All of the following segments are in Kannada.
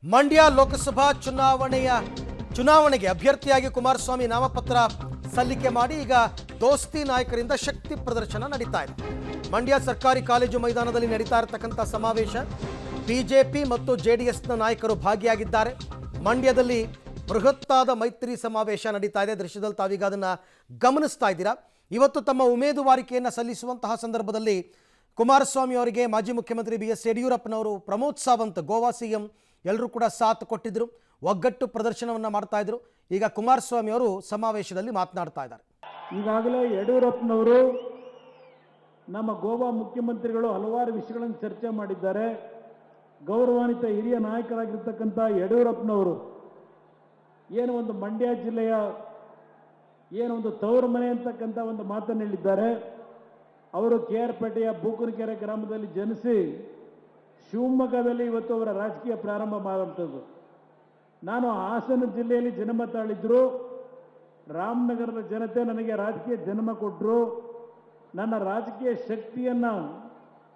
ಮಂಡ್ಯ ಲೋಕಸಭಾ ಚುನಾವಣೆಗೆ ಅಭ್ಯರ್ಥಿಯಾಗಿ ಕುಮಾರಸ್ವಾಮಿ ನಾಮಪತ್ರ ಸಲ್ಲಿಕೆ ಮಾಡಿ ಈಗ ದೋಸ್ತಿ ನಾಯಕರಿಂದ ಶಕ್ತಿ ಪ್ರದರ್ಶನ ನಡೀತಾ ಇದೆ. ಮಂಡ್ಯ ಸರ್ಕಾರಿ ಕಾಲೇಜು ಮೈದಾನದಲ್ಲಿ ನಡೀತಾ ಇರತಕ್ಕಂಥ ಸಮಾವೇಶ ಬಿಜೆಪಿ ಮತ್ತು ಜೆಡಿಎಸ್ನ ನಾಯಕರು ಭಾಗಿಯಾಗಿದ್ದಾರೆ. ಮಂಡ್ಯದಲ್ಲಿ ಬೃಹತ್ತಾದ ಮೈತ್ರಿ ಸಮಾವೇಶ ನಡೀತಾ ಇದೆ. ದೃಶ್ಯದಲ್ಲಿ ತಾವೀಗ ಅದನ್ನು ಗಮನಿಸ್ತಾ ಇದ್ದೀರಾ. ಇವತ್ತು ತಮ್ಮ ಉಮೇದುವಾರಿಕೆಯನ್ನು ಸಲ್ಲಿಸುವಂತಹ ಸಂದರ್ಭದಲ್ಲಿ ಕುಮಾರಸ್ವಾಮಿ ಅವರಿಗೆ ಮಾಜಿ ಮುಖ್ಯಮಂತ್ರಿ BS ಯಡಿಯೂರಪ್ಪನವರು, ಪ್ರಮೋದ್ ಸಾವಂತ್ ಗೋವಾ CM ಎಲ್ಲರೂ ಕೂಡ ಸಾಥ್ ಕೊಟ್ಟಿದ್ರು, ಒಗ್ಗಟ್ಟು ಪ್ರದರ್ಶನವನ್ನು ಮಾಡ್ತಾ ಇದ್ರು. ಈಗ ಕುಮಾರಸ್ವಾಮಿ ಅವರು ಸಮಾವೇಶದಲ್ಲಿ ಮಾತನಾಡ್ತಾ ಇದ್ದಾರೆ. ಈಗಾಗಲೇ ಯಡಿಯೂರಪ್ಪನವರು ನಮ್ಮ ಗೋವಾ ಮುಖ್ಯಮಂತ್ರಿಗಳು ಹಲವಾರು ವಿಷಯಗಳನ್ನು ಚರ್ಚೆ ಮಾಡಿದ್ದಾರೆ. ಗೌರವಾನ್ವಿತ ಹಿರಿಯ ನಾಯಕರಾಗಿರ್ತಕ್ಕಂಥ ಯಡಿಯೂರಪ್ಪನವರು ಏನು ಒಂದು ಮಂಡ್ಯ ಜಿಲ್ಲೆಯ ಏನು ಒಂದು ತವರು ಮನೆ ಅಂತಕ್ಕಂಥ ಒಂದು ಮಾತನ್ನು ಹೇಳಿದ್ದಾರೆ. ಅವರು KR ಪೇಟೆಯ ಬೂಕನಕೆರೆ ಗ್ರಾಮದಲ್ಲಿ ಜನಿಸಿ ಶಿವಮೊಗ್ಗದಲ್ಲಿ ಇವತ್ತು ಅವರ ರಾಜಕೀಯ ಪ್ರಾರಂಭ ಮಾಡುವಂಥದ್ದು. ನಾನು ಹಾಸನ ಜಿಲ್ಲೆಯಲ್ಲಿ ಜನ್ಮ ತಾಳಿದ್ರು. ರಾಮನಗರದ ಜನತೆ ನನಗೆ ರಾಜಕೀಯ ಜನ್ಮ ಕೊಟ್ಟರು. ನನ್ನ ರಾಜಕೀಯ ಶಕ್ತಿಯನ್ನು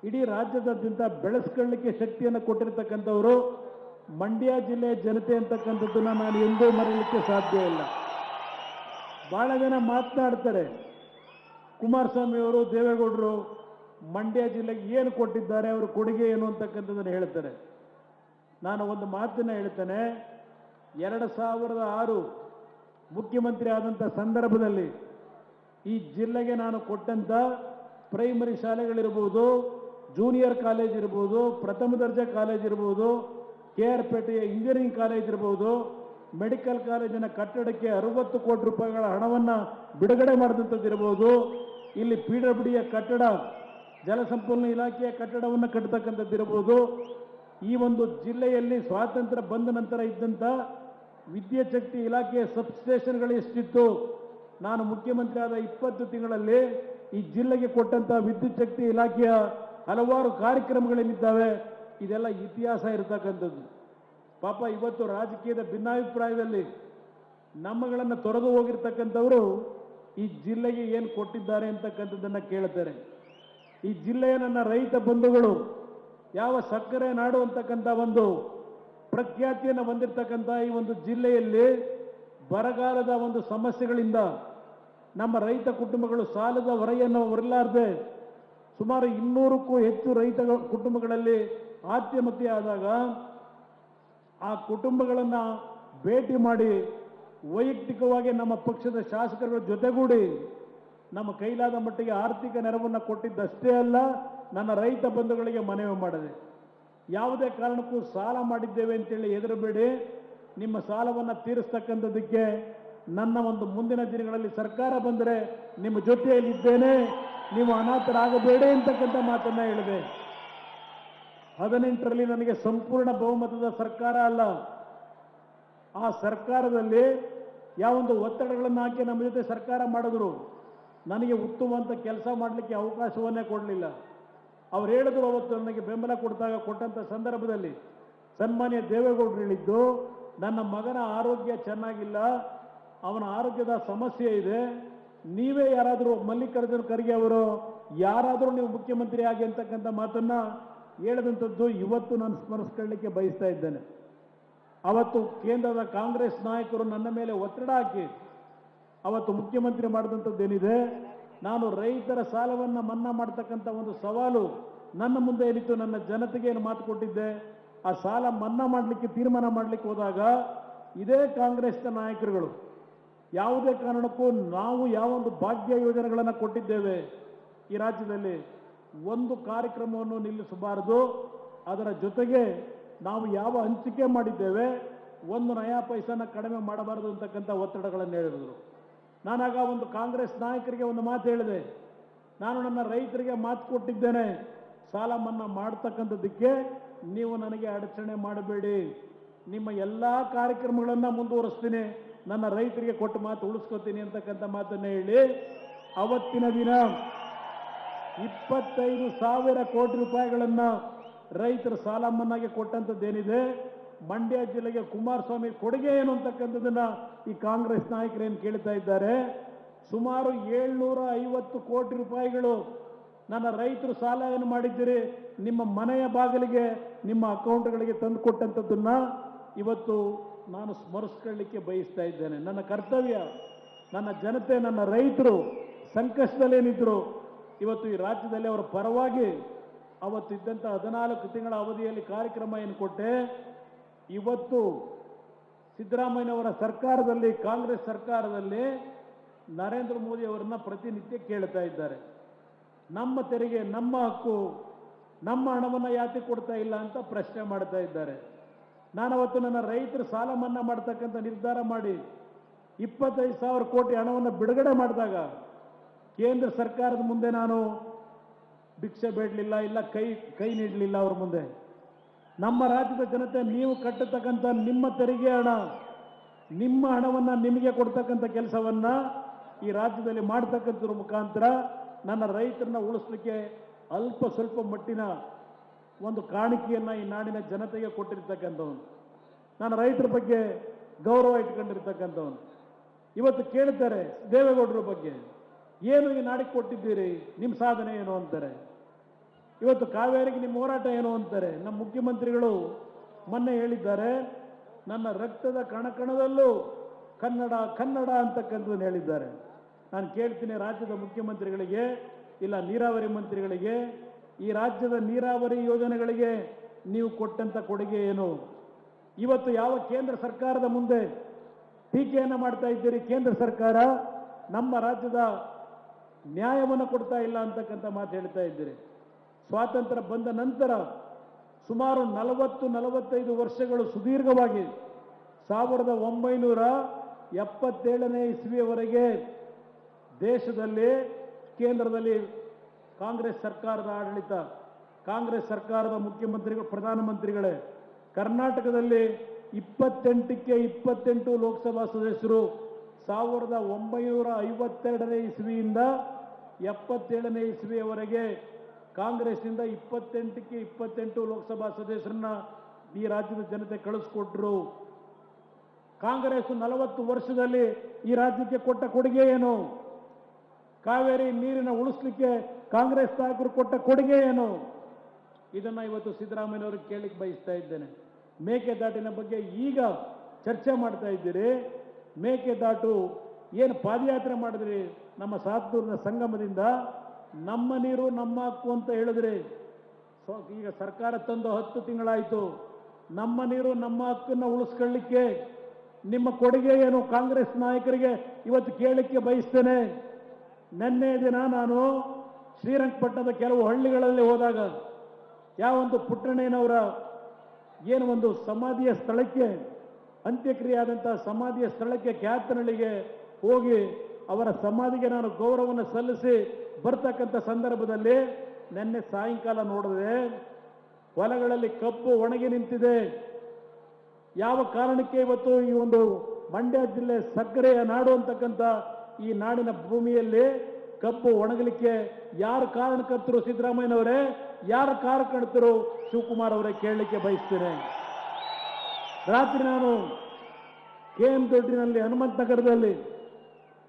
ಇಡೀ ರಾಜ್ಯದಾದ್ಯಂತ ಬೆಳೆಸ್ಕೊಳ್ಳಿಕ್ಕೆ ಶಕ್ತಿಯನ್ನು ಕೊಟ್ಟಿರ್ತಕ್ಕಂಥವರು ಮಂಡ್ಯ ಜಿಲ್ಲೆಯ ಜನತೆ ಅಂತಕ್ಕಂಥದ್ದನ್ನು ನಾನು ಎಂದೂ ಮರೆಯಲಿಕ್ಕೆ ಸಾಧ್ಯ ಇಲ್ಲ. ಭಾಳ ಜನ ಮಾತನಾಡ್ತಾರೆ, ಕುಮಾರಸ್ವಾಮಿ ಅವರು, ದೇವೇಗೌಡರು ಮಂಡ್ಯ ಜಿಲ್ಲೆಗೆ ಏನು ಕೊಟ್ಟಿದ್ದಾರೆ, ಅವರು ಕೊಡುಗೆ ಏನು ಅಂತಕ್ಕಂಥದ್ದನ್ನು ಹೇಳ್ತಾರೆ. ನಾನು ಒಂದು ಮಾತನ್ನು ಹೇಳ್ತೇನೆ. 2006 ಮುಖ್ಯಮಂತ್ರಿ ಆದಂಥ ಸಂದರ್ಭದಲ್ಲಿ ಈ ಜಿಲ್ಲೆಗೆ ನಾನು ಕೊಟ್ಟಂಥ ಪ್ರೈಮರಿ ಶಾಲೆಗಳಿರ್ಬೋದು, ಜೂನಿಯರ್ ಕಾಲೇಜ್ ಇರ್ಬೋದು, ಪ್ರಥಮ ದರ್ಜೆ ಕಾಲೇಜ್ ಇರ್ಬೋದು, KR ಪೇಟೆಯ ಇಂಜಿನಿಯರಿಂಗ್ ಕಾಲೇಜ್ ಇರ್ಬೋದು, ಮೆಡಿಕಲ್ ಕಾಲೇಜಿನ ಕಟ್ಟಡಕ್ಕೆ 60 ಕೋಟಿ ರೂಪಾಯಿಗಳ ಹಣವನ್ನು ಬಿಡುಗಡೆ ಮಾಡಿದಂಥದ್ದು ಇರ್ಬೋದು, ಇಲ್ಲಿ PWDಯ ಕಟ್ಟಡ, ಜಲಸಂಪನ್ಮೂಲ ಇಲಾಖೆಯ ಕಟ್ಟಡವನ್ನು ಕಟ್ಟತಕ್ಕಂಥದ್ದು ಇರ್ಬೋದು. ಈ ಒಂದು ಜಿಲ್ಲೆಯಲ್ಲಿ ಸ್ವಾತಂತ್ರ್ಯ ಬಂದ ನಂತರ ಇದ್ದಂಥ ವಿದ್ಯುತ್ ಶಕ್ತಿ ಇಲಾಖೆಯ ಸಬ್ಸ್ಟೇಷನ್ಗಳು ಎಷ್ಟಿತ್ತು, ನಾನು ಮುಖ್ಯಮಂತ್ರಿ ಆದ 20 ತಿಂಗಳಲ್ಲಿ ಈ ಜಿಲ್ಲೆಗೆ ಕೊಟ್ಟಂಥ ವಿದ್ಯುತ್ ಶಕ್ತಿ ಇಲಾಖೆಯ ಹಲವಾರು ಕಾರ್ಯಕ್ರಮಗಳೇನಿದ್ದಾವೆ ಇದೆಲ್ಲ ಇತಿಹಾಸ ಇರತಕ್ಕಂಥದ್ದು. ಪಾಪ ಇವತ್ತು ರಾಜಕೀಯದ ಭಿನ್ನಾಭಿಪ್ರಾಯದಲ್ಲಿ ನಮ್ಮಗಳನ್ನು ತೊರೆದು ಹೋಗಿರ್ತಕ್ಕಂಥವರು ಈ ಜಿಲ್ಲೆಗೆ ಏನು ಕೊಟ್ಟಿದ್ದಾರೆ ಅಂತಕ್ಕಂಥದ್ದನ್ನು ಕೇಳ್ತಾರೆ. ಈ ಜಿಲ್ಲೆಯ ನನ್ನ ರೈತ ಬಂಧುಗಳು ಯಾವ ಸಕ್ಕರೆ ನಾಡು ಅಂತಕ್ಕಂಥ ಒಂದು ಪ್ರಖ್ಯಾತಿಯನ್ನು ಹೊಂದಿರತಕ್ಕಂಥ ಈ ಒಂದು ಜಿಲ್ಲೆಯಲ್ಲಿ ಬರಗಾಲದ ಒಂದು ಸಮಸ್ಯೆಗಳಿಂದ ನಮ್ಮ ರೈತ ಕುಟುಂಬಗಳು ಸಾಲದ ಹೊರೆಯನ್ನು ಹೊರಲಾರದೆ ಸುಮಾರು 200ಕ್ಕೂ ಹೆಚ್ಚು ರೈತ ಕುಟುಂಬಗಳಲ್ಲಿ ಆತ್ಮಹತ್ಯೆ ಆದಾಗ ಆ ಕುಟುಂಬಗಳನ್ನು ಭೇಟಿ ಮಾಡಿ ವೈಯಕ್ತಿಕವಾಗಿ ನಮ್ಮ ಪಕ್ಷದ ಶಾಸಕರುಗಳ ಜೊತೆಗೂಡಿ ನಮ್ಮ ಕೈಲಾದ ಮಟ್ಟಿಗೆ ಆರ್ಥಿಕ ನೆರವನ್ನು ಕೊಟ್ಟಿದ್ದಷ್ಟೇ ಅಲ್ಲ, ನನ್ನ ರೈತ ಬಂಧುಗಳಿಗೆ ಮನವಿ ಮಾಡಿದೆ. ಯಾವುದೇ ಕಾರಣಕ್ಕೂ ಸಾಲ ಮಾಡಿದ್ದೇವೆ ಅಂತೇಳಿ ಹೆದರಬೇಡಿ. ನಿಮ್ಮ ಸಾಲವನ್ನು ತೀರಿಸ್ತಕ್ಕಂಥದ್ದಕ್ಕೆ ನನ್ನ ಒಂದು ಮುಂದಿನ ದಿನಗಳಲ್ಲಿ ಸರ್ಕಾರ ಬಂದರೆ ನಿಮ್ಮ ಜೊತೆಯಲ್ಲಿದ್ದೇನೆ, ನೀವು ಅನಾಥರಾಗಬೇಡಿ ಅಂತಕ್ಕಂಥ ಮಾತನ್ನು ಹೇಳಿದೆ. 18ರಲ್ಲಿ ನನಗೆ ಸಂಪೂರ್ಣ ಬಹುಮತದ ಸರ್ಕಾರ ಅಲ್ಲ, ಆ ಸರ್ಕಾರದಲ್ಲಿ ಯಾವೊಂದು ಒತ್ತಡಗಳನ್ನು ಹಾಕಿ ನಮ್ಮ ಜೊತೆ ಸರ್ಕಾರ ಮಾಡಿದ್ರು, ನನಗೆ ಉತ್ತಮವಂತ ಕೆಲಸ ಮಾಡಲಿಕ್ಕೆ ಅವಕಾಶವನ್ನೇ ಕೊಡಲಿಲ್ಲ. ಅವ್ರು ಹೇಳಿದ್ರು, ಅವತ್ತು ನನಗೆ ಬೆಂಬಲ ಕೊಟ್ಟಂಥ ಸಂದರ್ಭದಲ್ಲಿ ಸನ್ಮಾನ್ಯ ದೇವೇಗೌಡರು ಹೇಳಿದ್ದು, ನನ್ನ ಮಗನ ಆರೋಗ್ಯ ಚೆನ್ನಾಗಿಲ್ಲ, ಅವನ ಆರೋಗ್ಯದ ಸಮಸ್ಯೆ ಇದೆ, ನೀವೇ ಯಾರಾದರೂ ಮಲ್ಲಿಕಾರ್ಜುನ ಖರ್ಗೆ ಅವರು ಯಾರಾದರೂ ನೀವು ಮುಖ್ಯಮಂತ್ರಿ ಆಗಿ ಅಂತಕ್ಕಂಥ ಮಾತನ್ನು ಹೇಳಿದಂಥದ್ದು ಇವತ್ತು ನಾನು ಸ್ಮರಿಸ್ಕೊಳ್ಳಿಕ್ಕೆ ಬಯಸ್ತಾ ಇದ್ದೇನೆ. ಅವತ್ತು ಕೇಂದ್ರದ ಕಾಂಗ್ರೆಸ್ ನಾಯಕರು ನನ್ನ ಮೇಲೆ ಒತ್ತಡ ಹಾಕಿ ಅವತ್ತು ಮುಖ್ಯಮಂತ್ರಿ ಮಾಡಿದಂಥದ್ದೇನಿದೆ, ನಾನು ರೈತರ ಸಾಲವನ್ನು ಮನ್ನಾ ಮಾಡ್ತಕ್ಕಂಥ ಒಂದು ಸವಾಲು ನನ್ನ ಮುಂದೆ ಏನಿತ್ತು, ನನ್ನ ಜನತೆಗೆ ಏನು ಮಾತು ಕೊಟ್ಟಿದ್ದೆ, ಆ ಸಾಲ ಮನ್ನಾ ಮಾಡಲಿಕ್ಕೆ ತೀರ್ಮಾನ ಮಾಡಲಿಕ್ಕೆ ಹೋದಾಗ ಇದೇ ಕಾಂಗ್ರೆಸ್ನ ನಾಯಕರುಗಳು ಯಾವುದೇ ಕಾರಣಕ್ಕೂ ನಾವು ಯಾವೊಂದು ಭಾಗ್ಯ ಯೋಜನೆಗಳನ್ನು ಕೊಟ್ಟಿದ್ದೇವೆ ಈ ರಾಜ್ಯದಲ್ಲಿ, ಒಂದು ಕಾರ್ಯಕ್ರಮವನ್ನು ನಿಲ್ಲಿಸಬಾರದು, ಅದರ ಜೊತೆಗೆ ನಾವು ಯಾವ ಹಂಚಿಕೆ ಮಾಡಿದ್ದೇವೆ 1 ನಯಾ ಪೈಸನ ಕಡಿಮೆ ಮಾಡಬಾರದು ಅಂತಕ್ಕಂಥ ಒತ್ತಡಗಳನ್ನು ಹೇಳಿದರು. ನಾನಾಗ ಒಂದು ಕಾಂಗ್ರೆಸ್ ನಾಯಕರಿಗೆ ಒಂದು ಮಾತು ಹೇಳಿದೆ, ನಾನು ನನ್ನ ರೈತರಿಗೆ ಮಾತು ಕೊಟ್ಟಿದ್ದೇನೆ, ಸಾಲ ಮನ್ನಾ ಮಾಡ್ತಕ್ಕಂಥದ್ದಕ್ಕೆ ನೀವು ನನಗೆ ಅಡಚಣೆ ಮಾಡಬೇಡಿ, ನಿಮ್ಮ ಎಲ್ಲ ಕಾರ್ಯಕ್ರಮಗಳನ್ನು ಮುಂದುವರಿಸ್ತೀನಿ, ನನ್ನ ರೈತರಿಗೆ ಕೊಟ್ಟು ಮಾತು ಉಳಿಸ್ಕೊತೀನಿ ಅಂತಕ್ಕಂಥ ಮಾತನ್ನು ಹೇಳಿ ಅವತ್ತಿನ ದಿನ 25,000 ಕೋಟಿ ರೂಪಾಯಿಗಳನ್ನು ರೈತರ ಸಾಲ ಮನ್ನಾಗೆ ಕೊಟ್ಟಂಥದ್ದೇನಿದೆ, ಮಂಡ್ಯ ಜಿಲ್ಲೆಗೆ ಕುಮಾರಸ್ವಾಮಿ ಕೊಡುಗೆ ಏನು ಅಂತಕ್ಕಂಥದ್ದನ್ನು ಈ ಕಾಂಗ್ರೆಸ್ ನಾಯಕರೇನು ಕೇಳ್ತಾ ಇದ್ದಾರೆ. ಸುಮಾರು 750 ಕೋಟಿ ರೂಪಾಯಿಗಳು ನನ್ನ ರೈತರು ಸಾಲ ಏನು ಮಾಡಿದ್ದೀರಿ ನಿಮ್ಮ ಮನೆಯ ಬಾಗಿಲಿಗೆ ನಿಮ್ಮ ಅಕೌಂಟ್ಗಳಿಗೆ ತಂದು ಕೊಟ್ಟಂತದ್ದನ್ನ ಇವತ್ತು ನಾನು ಸ್ಮರಿಸ್ಕೊಳ್ಳಿಕ್ಕೆ ಬಯಸ್ತಾ ಇದ್ದೇನೆ. ನನ್ನ ಕರ್ತವ್ಯ, ನನ್ನ ಜನತೆ, ನನ್ನ ರೈತರು ಸಂಕಷ್ಟದಲ್ಲೇನಿದ್ರು ಇವತ್ತು ಈ ರಾಜ್ಯದಲ್ಲಿ ಅವರ ಪರವಾಗಿ ಅವತ್ತಿದ್ದಂಥ 14 ತಿಂಗಳ ಅವಧಿಯಲ್ಲಿ ಕಾರ್ಯಕ್ರಮ ಏನು ಕೊಟ್ಟೆ. ಇವತ್ತು ಸಿದ್ದರಾಮಯ್ಯನವರ ಸರ್ಕಾರದಲ್ಲಿ, ಕಾಂಗ್ರೆಸ್ ಸರ್ಕಾರದಲ್ಲಿ ನರೇಂದ್ರ ಮೋದಿ ಅವರನ್ನ ಪ್ರತಿನಿತ್ಯ ಕೇಳ್ತಾ ಇದ್ದಾರೆ. ನಮ್ಮ ತೆರಿಗೆ, ನಮ್ಮ ಹಕ್ಕು, ನಮ್ಮ ಹಣವನ್ನು ಯಾಕೆ ಕೊಡ್ತಾ ಇಲ್ಲ ಅಂತ ಪ್ರಶ್ನೆ ಮಾಡ್ತಾ ಇದ್ದಾರೆ. ನಾನು ಅವತ್ತು ನನ್ನ ರೈತರ ಸಾಲ ಮನ್ನಾ ಮಾಡ್ತಕ್ಕಂಥ ನಿರ್ಧಾರ ಮಾಡಿ 25,000 ಕೋಟಿ ಹಣವನ್ನು ಬಿಡುಗಡೆ ಮಾಡಿದಾಗ ಕೇಂದ್ರ ಸರ್ಕಾರದ ಮುಂದೆ ನಾನು ಭಿಕ್ಷೆ ಬೇಡಲಿಲ್ಲ, ಇಲ್ಲ ಕೈ ನೀಡಲಿಲ್ಲ ಅವ್ರ ಮುಂದೆ. ನಮ್ಮ ರಾಜ್ಯದ ಜನತೆ ನೀವು ಕಟ್ಟತಕ್ಕಂಥ ನಿಮ್ಮ ತೆರಿಗೆ ಹಣ, ನಿಮ್ಮ ಹಣವನ್ನು ನಿಮಗೆ ಕೊಡ್ತಕ್ಕಂಥ ಕೆಲಸವನ್ನ ಈ ರಾಜ್ಯದಲ್ಲಿ ಮಾಡ್ತಕ್ಕಂಥದ್ರ ಮುಖಾಂತರ ನನ್ನ ರೈತರನ್ನ ಉಳಿಸ್ಲಿಕ್ಕೆ ಅಲ್ಪ ಸ್ವಲ್ಪ ಮಟ್ಟಿನ ಒಂದು ಕಾಣಿಕೆಯನ್ನು ಈ ನಾಡಿನ ಜನತೆಗೆ ಕೊಟ್ಟಿರ್ತಕ್ಕಂಥವನು. ನಾನು ರೈತರ ಬಗ್ಗೆ ಗೌರವ ಇಟ್ಕೊಂಡಿರ್ತಕ್ಕಂಥವನು. ಇವತ್ತು ಕೇಳ್ತಾರೆ ದೇವೇಗೌಡರ ಬಗ್ಗೆ, ಏನು ಈ ನಾಡಿಗೆ ಕೊಟ್ಟಿದ್ದೀರಿ, ನಿಮ್ಮ ಸಾಧನೆ ಏನು ಅಂತಾರೆ. ಇವತ್ತು ಕಾವೇರಿಗೆ ನಿಮ್ಮ ಹೋರಾಟ ಏನು ಅಂತಾರೆ. ನಮ್ಮ ಮುಖ್ಯಮಂತ್ರಿಗಳು ಮೊನ್ನೆ ಹೇಳಿದ್ದಾರೆ, ನನ್ನ ರಕ್ತದ ಕಣಕಣದಲ್ಲೂ ಕನ್ನಡ ಕನ್ನಡ ಅಂತಕ್ಕಂಥದ್ದನ್ನು ಹೇಳಿದ್ದಾರೆ. ನಾನು ಕೇಳ್ತೀನಿ ರಾಜ್ಯದ ಮುಖ್ಯಮಂತ್ರಿಗಳಿಗೆ, ಇಲ್ಲ ನೀರಾವರಿ ಮಂತ್ರಿಗಳಿಗೆ, ಈ ರಾಜ್ಯದ ನೀರಾವರಿ ಯೋಜನೆಗಳಿಗೆ ನೀವು ಕೊಟ್ಟಂಥ ಕೊಡುಗೆ ಏನು? ಇವತ್ತು ಯಾವ ಕೇಂದ್ರ ಸರ್ಕಾರದ ಮುಂದೆ ಟೀಕೆಯನ್ನು ಮಾಡ್ತಾ ಇದ್ದೀರಿ, ಕೇಂದ್ರ ಸರ್ಕಾರ ನಮ್ಮ ರಾಜ್ಯದ ನ್ಯಾಯವನ್ನು ಕೊಡ್ತಾ ಇಲ್ಲ ಅಂತಕ್ಕಂಥ ಮಾತು ಹೇಳ್ತಾ ಇದ್ದೀರಿ. ಸ್ವಾತಂತ್ರ್ಯ ಬಂದ ನಂತರ ಸುಮಾರು 40-45 ವರ್ಷಗಳು ಸುದೀರ್ಘವಾಗಿ 1977ನೇ ಇಸ್ವಿಯವರೆಗೆ ದೇಶದಲ್ಲಿ ಕೇಂದ್ರದಲ್ಲಿ ಕಾಂಗ್ರೆಸ್ ಸರ್ಕಾರದ ಆಡಳಿತ, ಕಾಂಗ್ರೆಸ್ ಸರ್ಕಾರದ ಮುಖ್ಯಮಂತ್ರಿಗಳು, ಪ್ರಧಾನಮಂತ್ರಿಗಳೇ. ಕರ್ನಾಟಕದಲ್ಲಿ 28ಕ್ಕೆ 28 ಲೋಕಸಭಾ ಸದಸ್ಯರು 1952ನೇ ಇಸ್ವಿಯಿಂದ 77ನೇ ಇಸ್ವಿಯವರೆಗೆ ಕಾಂಗ್ರೆಸ್ನಿಂದ 28ಕ್ಕೆ 28 ಲೋಕಸಭಾ ಸದಸ್ಯರನ್ನ ಈ ರಾಜ್ಯದ ಜನತೆ ಕಳಿಸ್ಕೊಟ್ರು. ಕಾಂಗ್ರೆಸ್ 40 ವರ್ಷದಲ್ಲಿ ಈ ರಾಜ್ಯಕ್ಕೆ ಕೊಟ್ಟ ಕೊಡುಗೆ ಏನು? ಕಾವೇರಿ ನೀರಿನ ಉಳಿಸ್ಲಿಕ್ಕೆ ಕಾಂಗ್ರೆಸ್ ನಾಯಕರು ಕೊಟ್ಟ ಕೊಡುಗೆ ಏನು? ಇದನ್ನ ಇವತ್ತು ಸಿದ್ದರಾಮಯ್ಯನವ್ರಿಗೆ ಕೇಳಲಿಕ್ಕೆ ಬಯಸ್ತಾ ಇದ್ದೇನೆ. ಮೇಕೆದಾಟಿನ ಬಗ್ಗೆ ಈಗ ಚರ್ಚೆ ಮಾಡ್ತಾ ಇದ್ದೀರಿ. ಮೇಕೆದಾಟು ಏನು ಪಾದಯಾತ್ರೆ ಮಾಡಿದ್ರಿ ನಮ್ಮ ಸಾತ್ತೂರಿನ ಸಂಗಮದಿಂದ, ನಮ್ಮ ನೀರು ನಮ್ಮ ಹಕ್ಕು ಅಂತ ಹೇಳಿದ್ರಿ. ಈಗ ಸರ್ಕಾರ ತಂದು 10 ತಿಂಗಳಾಯಿತು. ನಮ್ಮ ನೀರು ನಮ್ಮ ಹಕ್ಕನ್ನು ಉಳಿಸ್ಕೊಳ್ಳಿಕ್ಕೆ ನಿಮ್ಮ ಕೊಡುಗೆ ಏನು ಕಾಂಗ್ರೆಸ್ ನಾಯಕರಿಗೆ ಇವತ್ತು ಕೇಳಲಿಕ್ಕೆ ಬಯಸ್ತೇನೆ. ನಿನ್ನೆ ದಿನ ನಾನು ಶ್ರೀರಂಗಪಟ್ಟಣದ ಕೆಲವು ಹಳ್ಳಿಗಳಲ್ಲಿ ಹೋದಾಗ ಯಾವೊಂದು ಪುಟ್ಟಣ್ಣಯ್ಯನವರ ಏನು ಒಂದು ಸಮಾಧಿಯ ಸ್ಥಳಕ್ಕೆ, ಅಂತ್ಯಕ್ರಿಯೆ ಆದಂಥ ಸಮಾಧಿಯ ಸ್ಥಳಕ್ಕೆ, ಕ್ಯಾತನಹಳ್ಳಿಗೆ ಹೋಗಿ ಅವರ ಸಮಾಧಿಗೆ ನಾನು ಗೌರವವನ್ನು ಸಲ್ಲಿಸಿ ಬರ್ತಕ್ಕಂಥ ಸಂದರ್ಭದಲ್ಲಿ ನಿನ್ನೆ ಸಾಯಂಕಾಲ ನೋಡಿದೆ, ಹೊಲಗಳಲ್ಲಿ ಕಬ್ಬು ಒಣಗಿ ನಿಂತಿದೆ. ಯಾವ ಕಾರಣಕ್ಕೆ ಇವತ್ತು ಈ ಒಂದು ಮಂಡ್ಯ ಜಿಲ್ಲೆ ಸಕ್ಕರೆಯ ನಾಡು ಅಂತಕ್ಕಂಥ ಈ ನಾಡಿನ ಭೂಮಿಯಲ್ಲಿ ಕಬ್ಬು ಒಣಗಲಿಕ್ಕೆ ಯಾರು ಕಾರಣಕರ್ತರು? ಸಿದ್ದರಾಮಯ್ಯನವರೇ, ಯಾರು ಕಾರಣಕರ್ತರು? ಶಿವಕುಮಾರ್ ಅವರೇ ಕೇಳಲಿಕ್ಕೆ ಬಯಸ್ತೇನೆ. ರಾತ್ರಿ ನಾನು KM ದೊಡ್ಡಿನಲ್ಲಿ, ಹನುಮಂತ ನಗರದಲ್ಲಿ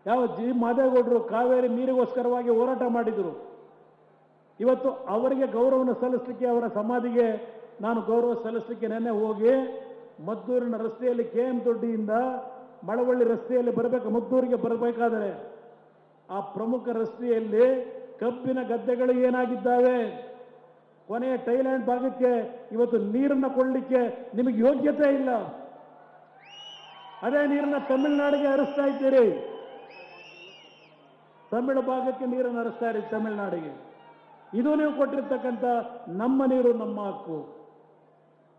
ಯಾವ ಜಿ ಮಾದೇಗೌಡರು ಕಾವೇರಿ ನೀರಿಗೋಸ್ಕರವಾಗಿ ಹೋರಾಟ ಮಾಡಿದರು. ಇವತ್ತು ಅವರಿಗೆ ಗೌರವವನ್ನು ಸಲ್ಲಿಸಲಿಕ್ಕೆ, ಅವರ ಸಮಾಧಿಗೆ ನಾನು ಗೌರವ ಸಲ್ಲಿಸಲಿಕ್ಕೆ ನೆನ್ನೆ ಹೋಗಿ ಮದ್ದೂರಿನ ರಸ್ತೆಯಲ್ಲಿ KM ದೊಡ್ಡಿಯಿಂದ ಮಳವಳ್ಳಿ ರಸ್ತೆಯಲ್ಲಿ ಮದ್ದೂರಿಗೆ ಬರಬೇಕಾದರೆ ಆ ಪ್ರಮುಖ ರಸ್ತೆಯಲ್ಲಿ ಕಬ್ಬಿನ ಗದ್ದೆಗಳು ಏನಾಗಿದ್ದಾವೆ? ಕೊನೆಯ ಟೈಲ್ಯಾಂಡ್ ಭಾಗಕ್ಕೆ ಇವತ್ತು ನೀರನ್ನು ಕೊಡಲಿಕ್ಕೆ ನಿಮಗೆ ಯೋಗ್ಯತೆ ಇಲ್ಲ. ಅದೇ ನೀರನ್ನ ತಮಿಳುನಾಡಿಗೆ ಹರಿಸ್ತಾ ಇದ್ದೀರಿ. ತಮಿಳು ಭಾಗಕ್ಕೆ ನೀರನ್ನು ಹರಿಸ್ತಾ ಇರಿ, ತಮಿಳುನಾಡಿಗೆ. ಇದು ನೀವು ಕೊಟ್ಟಿರ್ತಕ್ಕಂಥ ನಮ್ಮ ನೀರು ನಮ್ಮ ಹಕ್ಕು.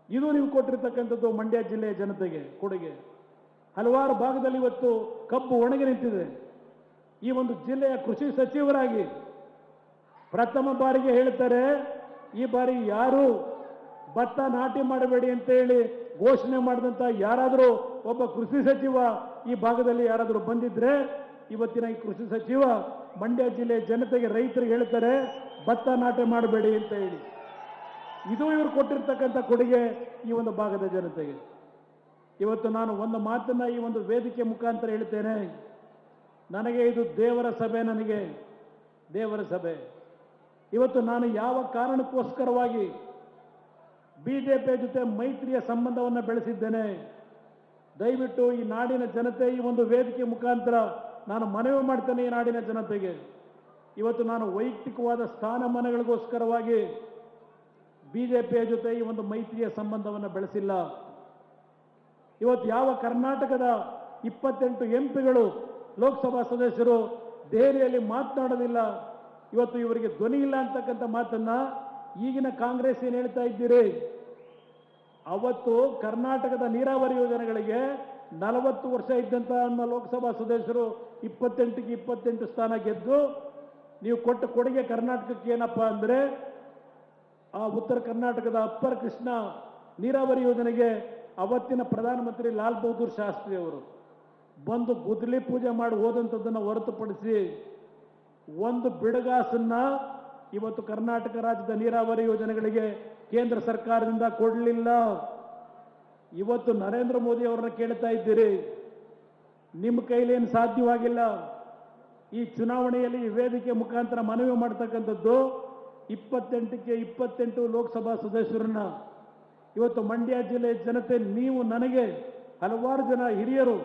ಇದು ನೀವು ಕೊಟ್ಟಿರ್ತಕ್ಕಂಥದ್ದು ಮಂಡ್ಯ ಜಿಲ್ಲೆಯ ಜನತೆಗೆ ಕೊಡುಗೆ. ಹಲವಾರು ಭಾಗದಲ್ಲಿ ಇವತ್ತು ಕಬ್ಬು ಒಣಗಿ ನಿಂತಿದೆ. ಈ ಒಂದು ಜಿಲ್ಲೆಯ ಕೃಷಿ ಸಚಿವರಾಗಿ ಪ್ರಥಮ ಬಾರಿಗೆ ಹೇಳ್ತಾರೆ, ಈ ಬಾರಿ ಯಾರು ಭತ್ತ ನಾಟಿ ಮಾಡಬೇಡಿ ಅಂತ ಹೇಳಿ ಘೋಷಣೆ ಮಾಡಿದಂಥ ಯಾರಾದರೂ ಒಬ್ಬ ಕೃಷಿ ಸಚಿವ ಈ ಭಾಗದಲ್ಲಿ ಯಾರಾದರೂ ಬಂದಿದ್ರೆ, ಇವತ್ತಿನ ಈ ಕೃಷಿ ಸಚಿವ ಮಂಡ್ಯ ಜಿಲ್ಲೆಯ ಜನತೆಗೆ, ರೈತರಿಗೆ ಹೇಳ್ತಾರೆ ಭತ್ತ ನಾಟಿ ಮಾಡಬೇಡಿ ಅಂತ ಹೇಳಿ. ಇದು ಇವರು ಕೊಟ್ಟಿರ್ತಕ್ಕಂಥ ಕೊಡುಗೆ ಈ ಒಂದು ಭಾಗದ ಜನತೆಗೆ. ಇವತ್ತು ನಾನು ಒಂದು ಮಾತನ್ನ ಈ ಒಂದು ವೇದಿಕೆ ಮುಖಾಂತರ ಹೇಳ್ತೇನೆ. ನನಗೆ ಇದು ದೇವರ ಸಭೆ, ನನಗೆ ದೇವರ ಸಭೆ. ಇವತ್ತು ನಾನು ಯಾವ ಕಾರಣಕ್ಕೋಸ್ಕರವಾಗಿ ಬಿಜೆಪಿಯ ಜೊತೆ ಮೈತ್ರಿಯ ಸಂಬಂಧವನ್ನು ಬೆಳೆಸಿದ್ದೇನೆ. ದಯವಿಟ್ಟು ಈ ನಾಡಿನ ಜನತೆ ಈ ಒಂದು ವೇದಿಕೆ ಮುಖಾಂತರ ನಾನು ಮನವಿ ಮಾಡ್ತೇನೆ. ಈ ನಾಡಿನ ಜನತೆಗೆ ಇವತ್ತು ನಾನು ವೈಯಕ್ತಿಕವಾದ ಸ್ಥಾನಮಾನಗಳಿಗೋಸ್ಕರವಾಗಿ ಬಿಜೆಪಿಯ ಜೊತೆ ಈ ಒಂದು ಮೈತ್ರಿಯ ಸಂಬಂಧವನ್ನು ಬೆಳೆಸಿಲ್ಲ. ಇವತ್ತು ಯಾವ ಕರ್ನಾಟಕದ 28 ಎಂಪಿಗಳು ಲೋಕಸಭಾ ಸದಸ್ಯರು ದೆಹಲಿಯಲ್ಲಿ ಮಾತನಾಡೋದಿಲ್ಲ, ಇವತ್ತು ಇವರಿಗೆ ಧ್ವನಿ ಇಲ್ಲ ಅಂತಕ್ಕಂಥ ಮಾತನ್ನ ಈಗಿನ ಕಾಂಗ್ರೆಸ್ ಏನು ಹೇಳ್ತಾ ಇದ್ದೀರಿ? ಅವತ್ತು ಕರ್ನಾಟಕದ ನೀರಾವರಿ ಯೋಜನೆಗಳಿಗೆ 40 ವರ್ಷ ಇದ್ದಂಥ ನಮ್ಮ ಲೋಕಸಭಾ ಸದಸ್ಯರು 28ಕ್ಕೆ 28 ಸ್ಥಾನ ಗೆದ್ದು ನೀವು ಕೊಟ್ಟ ಕೊಡುಗೆ ಕರ್ನಾಟಕಕ್ಕೆ ಏನಪ್ಪ ಅಂದರೆ ಆ ಉತ್ತರ ಕರ್ನಾಟಕದ ಅಪ್ಪರ್ ಕೃಷ್ಣ ನೀರಾವರಿ ಯೋಜನೆಗೆ ಅವತ್ತಿನ ಪ್ರಧಾನಮಂತ್ರಿ ಲಾಲ್ ಬಹದ್ದೂರ್ ಶಾಸ್ತ್ರಿ ಅವರು ಬಂದು ಗುದ್ದಲಿ ಪೂಜೆ ಮಾಡಿ ಹೋದಂಥದ್ದನ್ನು ಹೊರತುಪಡಿಸಿ ಒಂದು ಬಿಡುಗಾಸನ್ನ ಇವತ್ತು ಕರ್ನಾಟಕ ರಾಜ್ಯದ ನೀರಾವರಿ ಯೋಜನೆಗಳಿಗೆ ಕೇಂದ್ರ ಸರ್ಕಾರದಿಂದ ಕೊಡಲಿಲ್ಲ. ಇವತ್ತು ನರೇಂದ್ರ ಮೋದಿ ಅವರನ್ನ ಕೇಳ್ತಾ ಇದ್ದೀರಿ, ನಿಮ್ಮ ಕೈಲೇನು ಸಾಧ್ಯವಾಗಿಲ್ಲ. ಈ ಚುನಾವಣೆಯಲ್ಲಿ ಈ ವೇದಿಕೆ ಮುಖಾಂತರ ಮನವಿ ಮಾಡ್ತಕ್ಕಂಥದ್ದು 28ಕ್ಕೆ 28 ಲೋಕಸಭಾ ಸದಸ್ಯರನ್ನ ಇವತ್ತು ಮಂಡ್ಯ ಜಿಲ್ಲೆಯ ಜನತೆ, ನೀವು ನನಗೆ ಹಲವಾರು ಜನ ಹಿರಿಯರು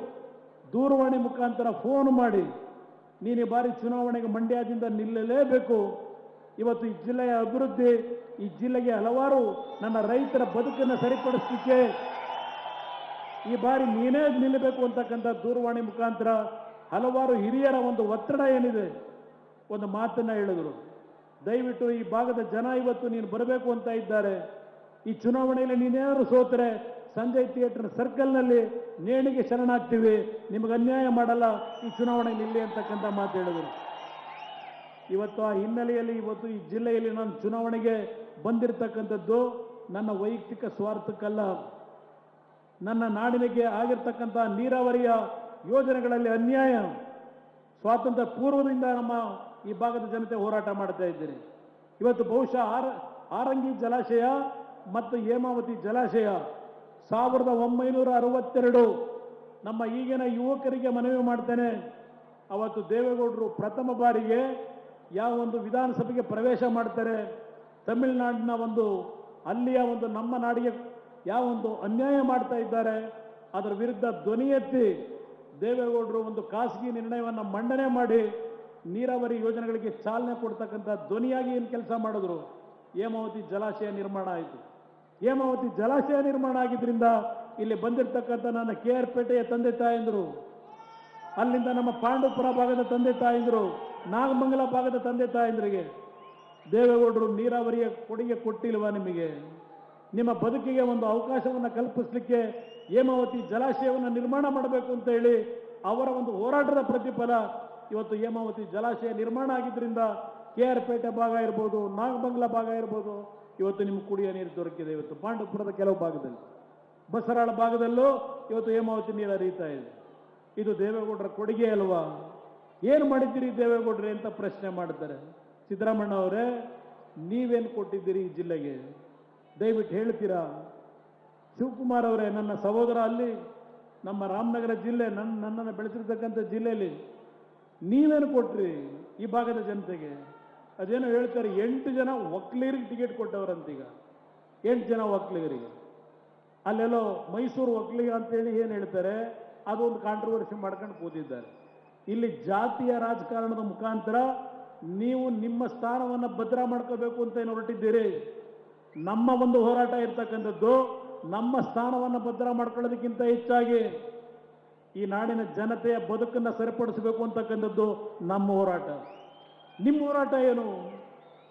ದೂರವಾಣಿ ಮುಖಾಂತರ ಫೋನ್ ಮಾಡಿ ನೀನು ಈ ಬಾರಿ ಚುನಾವಣೆಗೆ ಮಂಡ್ಯದಿಂದ ನಿಲ್ಲಲೇಬೇಕು, ಇವತ್ತು ಈ ಜಿಲ್ಲೆಯ ಅಭಿವೃದ್ಧಿ, ಈ ಜಿಲ್ಲೆಗೆ ಹಲವಾರು ನನ್ನ ರೈತರ ಬದುಕನ್ನು ಸರಿಪಡಿಸಲಿಕ್ಕೆ ಈ ಬಾರಿ ನೀನೇ ನಿಲ್ಲಬೇಕು ಅಂತಕ್ಕಂಥ ದೂರವಾಣಿ ಮುಖಾಂತರ ಹಲವಾರು ಹಿರಿಯರ ಒಂದು ಒತ್ತಡ ಏನಿದೆ ಒಂದು ಮಾತನ್ನ ಹೇಳಿದರು. ದಯವಿಟ್ಟು ಈ ಭಾಗದ ಜನ ಇವತ್ತು ನೀನು ಬರಬೇಕು ಅಂತ ಇದ್ದಾರೆ. ಈ ಚುನಾವಣೆಯಲ್ಲಿ ನೀನೇನಾದ್ರು ಸೋತರೆ ಸಂಜಯ್ ಥಿಯೇಟರ್ ಸರ್ಕಲ್ನಲ್ಲಿ ನೇಣಿಗೆ ಶರಣಾಗ್ತೀವಿ, ನಿಮಗೆ ಅನ್ಯಾಯ ಮಾಡಲ್ಲ, ಈ ಚುನಾವಣೆ ನಿಲ್ಲಿ ಅಂತಕ್ಕಂಥ ಮಾತು ಹೇಳಿದರು. ಇವತ್ತು ಆ ಹಿನ್ನೆಲೆಯಲ್ಲಿ ಇವತ್ತು ಈ ಜಿಲ್ಲೆಯಲ್ಲಿ ನಾನು ಚುನಾವಣೆಗೆ ಬಂದಿರತಕ್ಕಂಥದ್ದು ನನ್ನ ವೈಯಕ್ತಿಕ ಸ್ವಾರ್ಥಕ್ಕಲ್ಲ. ನನ್ನ ನಾಡಿನಿಗೆ ಆಗಿರ್ತಕ್ಕಂಥ ನೀರಾವರಿಯ ಯೋಜನೆಗಳಲ್ಲಿ ಅನ್ಯಾಯ ಸ್ವಾತಂತ್ರ್ಯ ಪೂರ್ವದಿಂದ ನಮ್ಮ ಈ ಭಾಗದ ಜನತೆ ಹೋರಾಟ ಮಾಡ್ತಾ ಇದ್ದೀರಿ. ಇವತ್ತು ಬಹುಶಃ ಆರಂಗಿ ಜಲಾಶಯ ಮತ್ತು ಹೇಮಾವತಿ ಜಲಾಶಯ 1962 ನಮ್ಮ ಈಗಿನ ಯುವಕರಿಗೆ ಮನವಿ ಮಾಡ್ತೇನೆ. ಅವತ್ತು ದೇವೇಗೌಡರು ಪ್ರಥಮ ಬಾರಿಗೆ ಯಾವ ಒಂದು ವಿಧಾನಸಭೆಗೆ ಪ್ರವೇಶ ಮಾಡ್ತಾರೆ, ತಮಿಳುನಾಡಿನ ಒಂದು ಅಲ್ಲಿಯ ಒಂದು ನಮ್ಮ ನಾಡಿಗೆ ಯಾವ ಒಂದು ಅನ್ಯಾಯ ಮಾಡ್ತಾ ಇದ್ದಾರೆ ಅದರ ವಿರುದ್ಧ ಧ್ವನಿ ಎತ್ತಿ ದೇವೇಗೌಡರು ಒಂದು ಖಾಸಗಿ ನಿರ್ಣಯವನ್ನು ಮಂಡನೆ ಮಾಡಿ ನೀರಾವರಿ ಯೋಜನೆಗಳಿಗೆ ಚಾಲನೆ ಕೊಡ್ತಕ್ಕಂಥ ಧ್ವನಿಯಾಗಿ ಏನು ಕೆಲಸ ಮಾಡಿದ್ರು. ಹೇಮಾವತಿ ಜಲಾಶಯ ನಿರ್ಮಾಣ ಆಯಿತು. ಹೇಮಾವತಿ ಜಲಾಶಯ ನಿರ್ಮಾಣ ಆಗಿದ್ರಿಂದ ಇಲ್ಲಿ ಬಂದಿರತಕ್ಕಂಥ ನನ್ನ KR ಪೇಟೆಯ ತಂದೆ ತಾಯಂದರು, ಅಲ್ಲಿಂದ ನಮ್ಮ ಪಾಂಡವಪುರ ಭಾಗದ ತಂದೆ ತಾಯಂದರು, ನಾಗಮಂಗಲ ಭಾಗದ ತಂದೆ ತಾಯಂದರಿಗೆ ದೇವೇಗೌಡರು ನೀರಾವರಿಯ ಕೊಡುಗೆ ಕೊಟ್ಟಿಲ್ವಾ ನಿಮಗೆ? ನಿಮ್ಮ ಬದುಕಿಗೆ ಒಂದು ಅವಕಾಶವನ್ನು ಕಲ್ಪಿಸಲಿಕ್ಕೆ ಹೇಮಾವತಿ ಜಲಾಶಯವನ್ನು ನಿರ್ಮಾಣ ಮಾಡಬೇಕು ಅಂತ ಹೇಳಿ ಅವರ ಒಂದು ಹೋರಾಟದ ಪ್ರತಿಫಲ ಇವತ್ತು ಹೇಮಾವತಿ ಜಲಾಶಯ ನಿರ್ಮಾಣ ಆಗಿದ್ದರಿಂದ KR ಪೇಟೆ ಭಾಗ ಇರ್ಬೋದು, ನಾಗಮಂಗಲ ಭಾಗ ಇರ್ಬೋದು, ಇವತ್ತು ನಿಮ್ಗೆ ಕುಡಿಯೋ ನೀರು ದೊರಕಿದೆ. ಇವತ್ತು ಪಾಂಡವಪುರದ ಕೆಲವು ಭಾಗದಲ್ಲಿ, ಬಸರಾಳ ಭಾಗದಲ್ಲೂ ಇವತ್ತು ಹೇಮಾವತಿ ನೀರು ಹರಿಯುತ್ತಾ ಇದೆ. ಇದು ದೇವೇಗೌಡರ ಕೊಡುಗೆ ಅಲ್ವಾ? ಏನು ಮಾಡಿದ್ದೀರಿ ದೇವೇಗೌಡ್ರೆ ಅಂತ ಪ್ರಶ್ನೆ ಮಾಡ್ತಾರೆ. ಸಿದ್ದರಾಮಣ್ಣ ಅವರೇ, ನೀವೇನು ಕೊಟ್ಟಿದ್ದೀರಿ ಈ ಜಿಲ್ಲೆಗೆ ದಯವಿಟ್ಟು ಹೇಳ್ತೀರಾ? ಶಿವಕುಮಾರ್ ಅವರೇ, ನನ್ನ ಸಹೋದರ ಅಲ್ಲಿ ನಮ್ಮ ರಾಮನಗರ ಜಿಲ್ಲೆ, ನನ್ನನ್ನು ಬೆಳೆಸಿರ್ತಕ್ಕಂಥ ಜಿಲ್ಲೆಯಲ್ಲಿ ನೀವೇನು ಕೊಟ್ರಿ ಈ ಭಾಗದ ಜನತೆಗೆ? ಅದೇನೋ ಹೇಳ್ತಾರೆ 8 ಜನ ಒಕ್ಕಲಿಗರಿಗೆ ಟಿಕೆಟ್ ಕೊಟ್ಟವರಂತೀಗ, 8 ಜನ ಒಕ್ಕಲಿಗರಿಗೆ. ಅಲ್ಲೆಲ್ಲೋ ಮೈಸೂರು ಒಕ್ಕಲಿಗ ಅಂತೇಳಿ ಏನು ಹೇಳ್ತಾರೆ, ಅದೊಂದು ಕಾಂಟ್ರವರ್ಸಿ ಮಾಡ್ಕೊಂಡು ಕೂತಿದ್ದಾರೆ. ಇಲ್ಲಿ ಜಾತಿಯ ರಾಜಕಾರಣದ ಮುಖಾಂತರ ನೀವು ನಿಮ್ಮ ಸ್ಥಾನವನ್ನು ಭದ್ರ ಮಾಡ್ಕೋಬೇಕು ಅಂತ ಏನು ಹೊರಟಿದ್ದೀರಿ? ನಮ್ಮ ಒಂದು ಹೋರಾಟ ಇರ್ತಕ್ಕಂಥದ್ದು ನಮ್ಮ ಸ್ಥಾನವನ್ನು ಭದ್ರ ಮಾಡ್ಕೊಳ್ಳೋದಕ್ಕಿಂತ ಹೆಚ್ಚಾಗಿ ಈ ನಾಡಿನ ಜನತೆಯ ಬದುಕನ್ನು ಸರಿಪಡಿಸಬೇಕು ಅಂತಕ್ಕಂಥದ್ದು ನಮ್ಮ ಹೋರಾಟ. ನಿಮ್ಮ ಹೋರಾಟ ಏನು?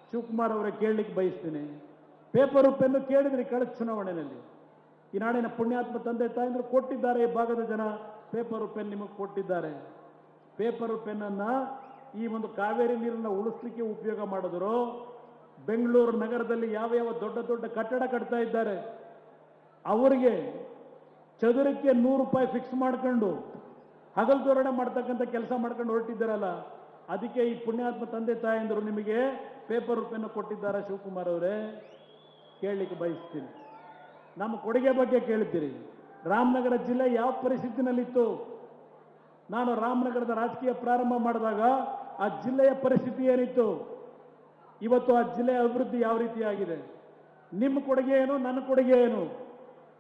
ಶಿವಕುಮಾರ್ ಅವರೇ ಕೇಳಲಿಕ್ಕೆ ಬಯಸ್ತೀನಿ. ಪೇಪರು ಪೆನ್ನು ಕೇಳಿದ್ರಿ ಕಳೆದ ಚುನಾವಣೆಯಲ್ಲಿ. ಈ ನಾಡಿನ ಪುಣ್ಯಾತ್ಮ ತಂದೆ ತಾಯಂದ್ರು ಕೊಟ್ಟಿದ್ದಾರೆ, ಈ ಭಾಗದ ಜನ ಪೇಪರು ಪೆನ್ ನಿಮಗೆ ಕೊಟ್ಟಿದ್ದಾರೆ. ಪೇಪರು ಪೆನ್ನನ್ನು ಈ ಒಂದು ಕಾವೇರಿ ನೀರನ್ನು ಉಳಿಸ್ಲಿಕ್ಕೆ ಉಪಯೋಗ ಮಾಡಿದ್ರು. ಬೆಂಗಳೂರು ನಗರದಲ್ಲಿ ಯಾವ ಯಾವ ದೊಡ್ಡ ದೊಡ್ಡ ಕಟ್ಟಡ ಕಟ್ತಾ ಇದ್ದಾರೆ ಅವರಿಗೆ ಚದುರಕ್ಕೆ 100 ರೂಪಾಯಿ ಫಿಕ್ಸ್ ಮಾಡ್ಕೊಂಡು ಹಗಲು ಧೋರಣೆ ಮಾಡ್ತಕ್ಕಂಥ ಕೆಲಸ ಮಾಡ್ಕೊಂಡು ಹೊರಟಿದ್ದಾರಲ್ಲ, ಅದಕ್ಕೆ ಈ ಪುಣ್ಯಾತ್ಮ ತಂದೆ ತಾಯಂದರು ನಿಮಗೆ ಪೇಪರ್ ಪೆನ್ನು ಕೊಟ್ಟಿದ್ದಾರೆ. ಶಿವಕುಮಾರ್ ಅವರೇ, ಕೇಳಲಿಕ್ಕೆ ಬಯಸ್ತೀನಿ. ನಮ್ಮ ಕೊಡುಗೆ ಬಗ್ಗೆ ಕೇಳ್ತೀರಿ. ರಾಮನಗರ ಜಿಲ್ಲೆ ಯಾವ ಪರಿಸ್ಥಿತಿನಲ್ಲಿತ್ತು? ನಾನು ರಾಮನಗರದ ರಾಜಕೀಯ ಪ್ರಾರಂಭ ಮಾಡಿದಾಗ ಆ ಜಿಲ್ಲೆಯ ಪರಿಸ್ಥಿತಿ ಏನಿತ್ತು? ಇವತ್ತು ಆ ಜಿಲ್ಲೆಯ ಅಭಿವೃದ್ಧಿ ಯಾವ ರೀತಿಯಾಗಿದೆ? ನಿಮ್ಮ ಕೊಡುಗೆ ಏನು, ನನ್ನ ಕೊಡುಗೆ ಏನು,